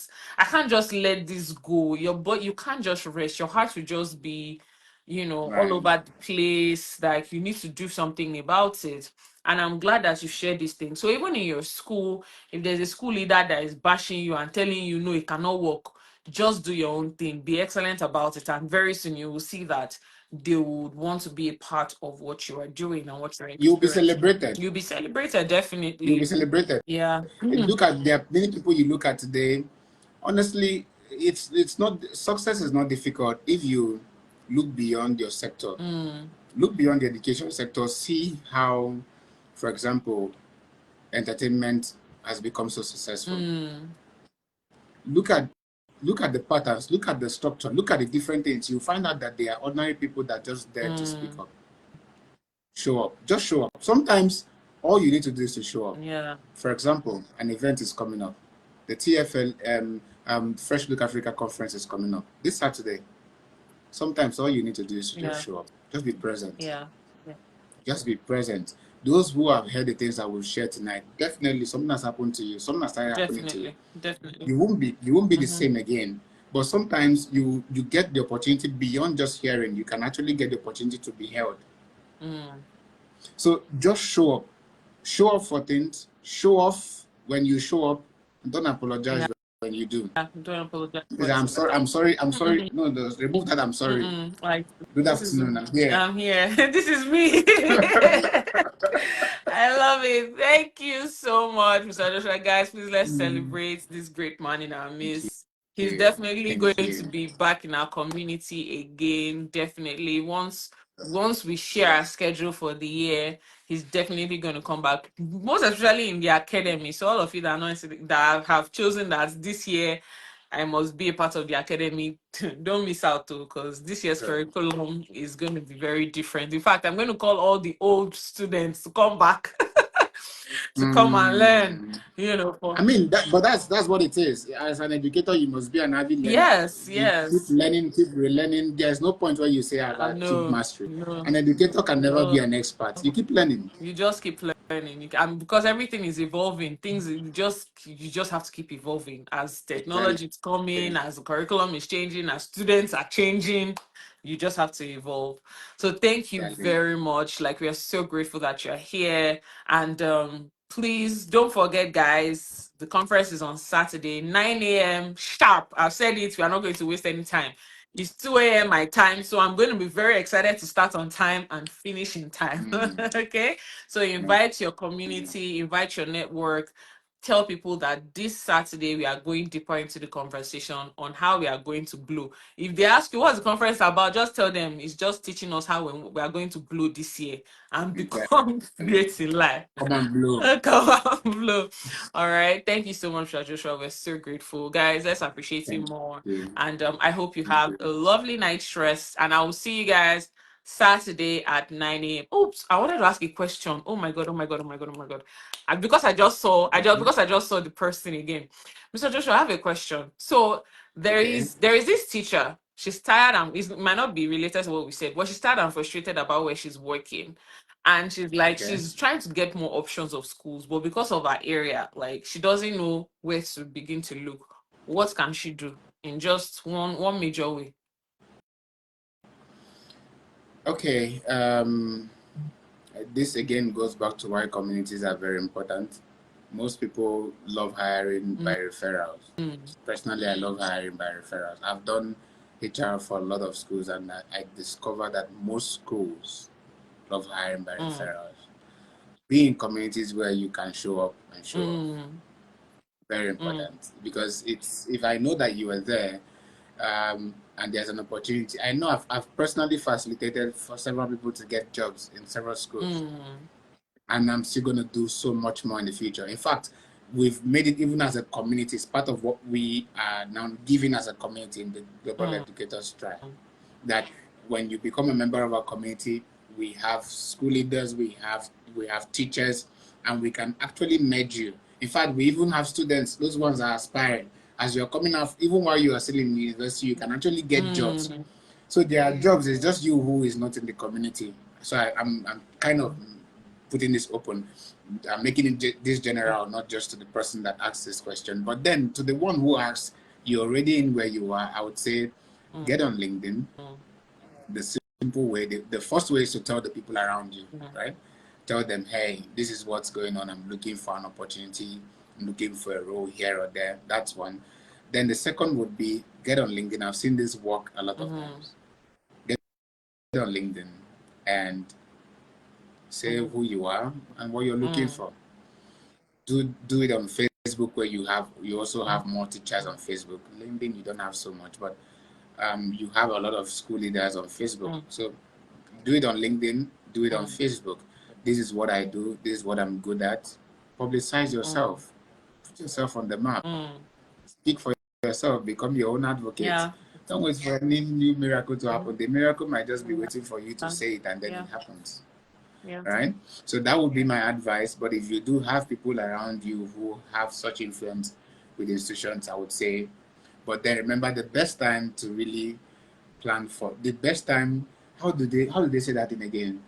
just let this go. You can't just rest. Your heart will just be, all Right. over the place. Like, you need to do something about it. And I'm glad that you share these things. So even in your school, if there's a school leader that is bashing you and telling you no, it cannot work, just do your own thing. Be excellent about it. And very soon you will see that they would want to be a part of what you are doing and what you're You'll be experiencing. celebrated. You'll be celebrated, You'll be definitely. celebrated. Yeah. Look at there are many people you look at today. Honestly, it's not success is not difficult if you look beyond your sector. Mm, Look beyond the education sector. See how, for example, entertainment has become so successful. mm, Look at the patterns, look at the structure, look at the different things. You find out that they are ordinary people that just dare to speak mm. up. Show up. Just show up. Sometimes all you need to do is to show up. Yeah. For example, an event is coming up. The TFL Fresh Look Africa conference is coming up this Saturday. Sometimes all you need to do is to just Yeah. show up. Just be present. Yeah. Yeah. Just be present. Those who have heard the things that we've shared tonight, definitely something has happened to you. Something has started happening to you. Definitely. Definitely. You won't be the Mm-hmm. same again. But sometimes you get the opportunity beyond just hearing. You can actually get the opportunity to be held. Mm. So just show up. Show up for things. Show off when you show up. Don't apologize Yeah. when you do. Don't apologize for I'm it. sorry. I'm sorry. I'm sorry. Mm-mm. No, remove that. I'm sorry. Mm-mm. Like, Good this is afternoon. I'm here. I'm here. This is me. I love it. Thank you so much, Mr. Joshua. Guys, please let's celebrate this great man in our Thank midst. He's you. definitely Thank going to you. be back in our community again. Definitely. Once we share our schedule for the year, he's definitely going to come back. Most especially in the academy. So all of you that are not that have chosen that this year I must be a part of the academy. Don't miss out too, because this year's Sure. curriculum is going to be very different. In fact, I'm going to call all the old students to come back to come and learn. Mm. For I mean, but that's what it is. As an educator, you must be an avid learner. yes, You keep yes. learning, keep relearning. There's no point where you say I've achieved No, mastery. no, An educator can never be no. an expert. You keep learning. You just keep learning, and because everything is evolving, things you just have to keep evolving as Exactly. technology is coming, as the curriculum is changing, as students are changing. You just have to evolve. So thank you Exactly. very much. Like, we are so grateful that you're here, and please don't forget, guys. The conference is on Saturday, 9 a.m. sharp. I've said it. We are not going to waste any time. It's 2 a.m. my time, so I'm going to be very excited to start on time and finish in time. Okay? So invite your community, invite your network, tell people that this Saturday we are going deeper into the conversation on how we are going to glow. If they ask you what's the conference about, just tell them it's just teaching us how we are going to glow this year and become great in life. Come on, blow. Come on, blow. All right. Thank you so much, Joshua. We're so grateful. Guys, let's appreciate him more. And I hope you have a lovely night's rest. And I will see you guys Saturday at 9 a.m. Oops, I wanted to ask a question. Oh my god, oh my god, oh my god, oh my god. And because I just saw the person again. Mr. Joshua, I have a question. So there is this teacher. She's tired and it might not be related to what we said, but she's tired and frustrated about where she's working. And she's like, she's trying to get more options of schools, but because of her area, like she doesn't know where to begin to look. What can she do in just one major way? Okay. This again goes back to why communities are very important. Most people love hiring by referrals. Personally, I love hiring by referrals. I've done HR for a lot of schools, and I discovered that most schools love hiring by referrals. Be in communities where you can show up and show off. Very important, because it's, if I know that you are there, and there's an opportunity. I know I've personally facilitated for several people to get jobs in several schools, and I'm still going to do so much more in the future. In fact, we've made it even as a community. It's part of what we are now giving as a community in the Global Educators Tribe. That when you become a member of our community, we have school leaders, we have teachers, and we can actually merge you. In fact, we even have students, those ones are aspiring. As you're coming out, even while you are still in university, you can actually get jobs. So there are jobs, it's just you who is not in the community. So I'm kind of putting this open. I'm making it this general, not just to the person that asked this question, but then to the one who asks, you're already in where you are, I would say, get on LinkedIn. The simple way, the first way is to tell the people around you, right? Tell them, hey, this is what's going on. I'm looking for an opportunity. I'm looking for a role here or there. That's one. Then the second would be get on LinkedIn. I've seen this work a lot of times. Get on LinkedIn and say who you are and what you're looking for. Do it on Facebook, where you also have more teachers on Facebook. LinkedIn, you don't have so much, but you have a lot of school leaders on Facebook. So do it on LinkedIn, do it on Facebook. This is what I do. This is what I'm good at. Publicize yourself. Put yourself on the map. Speak for yourself. Become your own advocate. Yeah. Don't wait for any new miracle to happen. The miracle might just be waiting for you to say it, and then it happens. Yeah. Right? So that would be my advice. But if you do have people around you who have such influence with institutions, I would say, but then remember, the best time to really plan for, the best time, how do they say that in again?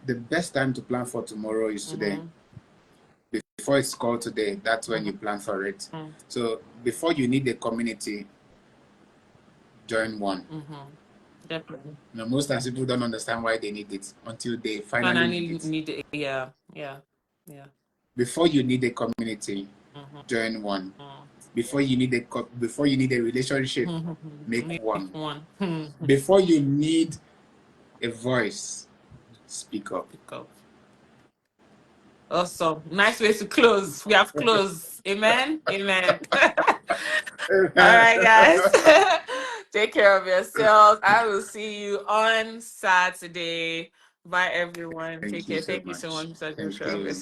The best time to plan for tomorrow is today. Before it's called today, that's when you plan for it. So before you need a community, join one. Definitely. You know, most times people don't understand why they need it until they finally need it. Yeah. Before you need a community, join one. Before you need a relationship, make one. Before you need a voice, speak up. Awesome. Nice way to close. We have closed. Amen. Amen. All right, guys. Take care of yourselves. I will see you on Saturday. Bye, everyone. Take care. Thank you so much, Mr. Joshua.